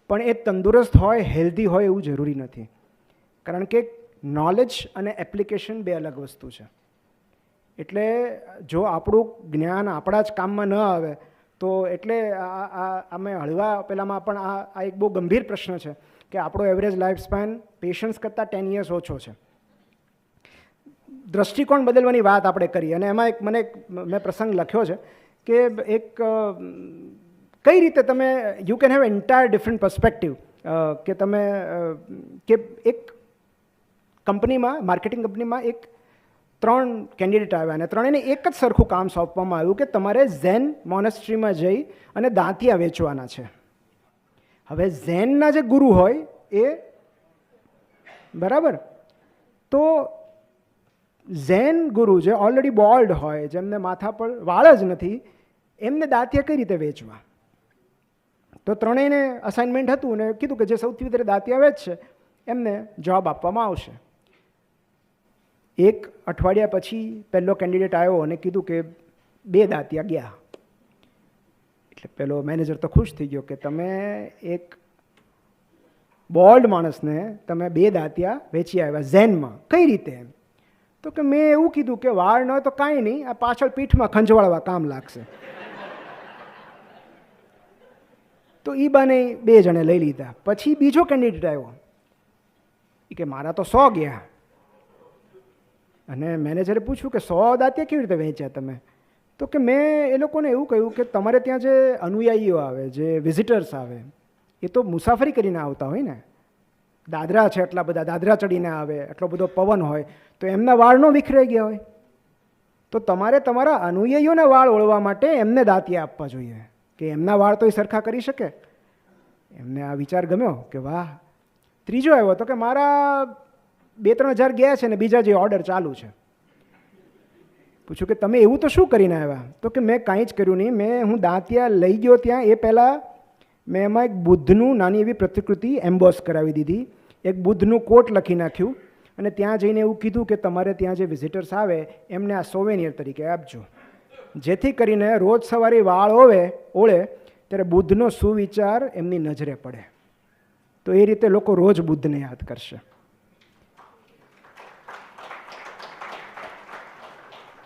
પણ એ તંદુરસ્ત હોય, હેલ્ધી હોય એવું જરૂરી નથી. કારણ કે નોલેજ અને એપ્લિકેશન બે અલગ વસ્તુ છે. એટલે જો આપણું જ્ઞાન આપણા જ કામમાં ન આવે તો એટલે અમે હળવા પેલામાં પણ આ એક બહુ ગંભીર પ્રશ્ન છે કે આપણો એવરેજ લાઈફ સ્પેન પેશન્સ કરતાં 10 years ઓછો છે. દ્રષ્ટિકોણ બદલવાની વાત આપણે કરી અને એમાં મેં પ્રસંગ લખ્યો છે કે એક કઈ રીતે તમે you can have entire different perspective કે તમે કે એક કંપનીમાં, માર્કેટિંગ કંપનીમાં 3 કેન્ડિડેટ આવ્યા અને ત્રણેયને એક જ સરખું કામ સોંપવામાં આવ્યું કે તમારે ઝેન મોનેસ્ટ્રીમાં જઈ અને દાંતિયા વેચવાના છે. હવે ઝેનના જે ગુરુ હોય એ બરાબર, તો ઝેન ગુરુ જે ઓલરેડી બોલ્ડ હોય, જેમને માથા પર વાળ જ નથી, એમને દાંતિયા કઈ રીતે વેચવા? તો ત્રણેયને અસાઇનમેન્ટ હતું અને કીધું કે જે સૌથી વધારે દાંતિયા વેચશે એમને જોબ આપવામાં આવશે. 1 અઠવાડિયા પછી પહેલો કેન્ડિડેટ આવ્યો અને કીધું કે 2 દાંતિયા ગયા. એટલે પેલો મેનેજર તો ખુશ થઈ ગયો કે તમે એક બોલ્ડ માણસને તમે 2 દાંતિયા વેચી આવ્યા ઝેનમાં, કઈ રીતે? તો કે મેં એવું કીધું કે વાળ ન હોય તો કાંઈ નહીં, આ પાછળ પીઠમાં ખંજવાળવા કામ લાગશે. તો એ બાને 2 જણે લઈ લીધા. પછી બીજો કેન્ડિડેટ આવ્યો કે મારા તો 100 ગયા. અને મેનેજરે પૂછ્યું કે 100 દાંતિયા કેવી રીતે વેચ્યા તમે? તો કે મેં એ લોકોને એવું કહ્યું કે તમારે ત્યાં જે અનુયાયીઓ આવે, જે વિઝિટર્સ આવે, એ તો મુસાફરી કરીને આવતા હોય ને, દાદરા છે એટલા બધા, દાદરા ચડીને આવે, એટલો બધો પવન હોય, તો એમના વાળ ન વિખરાઈ ગયા હોય. તો તમારે તમારા અનુયાયીઓના વાળ ઓળવા માટે એમને દાંતિયા આપવા જોઈએ કે એમના વાળ તો એ સરખા કરી શકે. એમને આ વિચાર ગમ્યો કે વાહ. ત્રીજો આવ્યો તો કે મારા 2-3 હજાર ગયા છે ને બીજા જે ઓર્ડર ચાલુ છે. પૂછ્યું કે તમે એવું તો શું કરીને આવ્યા? તો કે મેં કાંઈ જ કર્યું નહીં, હું દાંતિયા લઈ ગયો ત્યાં એ પહેલાં મેં એમાં એક બુદ્ધનું નાની એવી પ્રતિકૃતિ એમ્બોસ કરાવી દીધી, એક બુદ્ધનું કોટ લખી નાખ્યું અને ત્યાં જઈને એવું કીધું કે તમારે ત્યાં જે વિઝિટર્સ આવે એમને આ સોવેનિયર તરીકે આપજો, જેથી કરીને રોજ સવારે વાળ ઓળે ત્યારે બુદ્ધનો સુવિચાર એમની નજરે પડે. તો એ રીતે લોકો રોજ બુદ્ધને યાદ કરશે.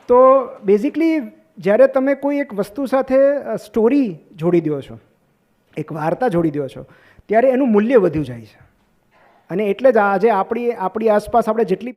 તો બેઝિકલી જ્યારે તમે કોઈ એક વસ્તુ સાથે સ્ટોરી જોડી દો છો, એક વાર્તા જોડી દો છો, ત્યારે એનું મૂલ્ય વધ્યું જાય છે. અને એટલે જ આજે આપણી આસપાસ આપણે જેટલી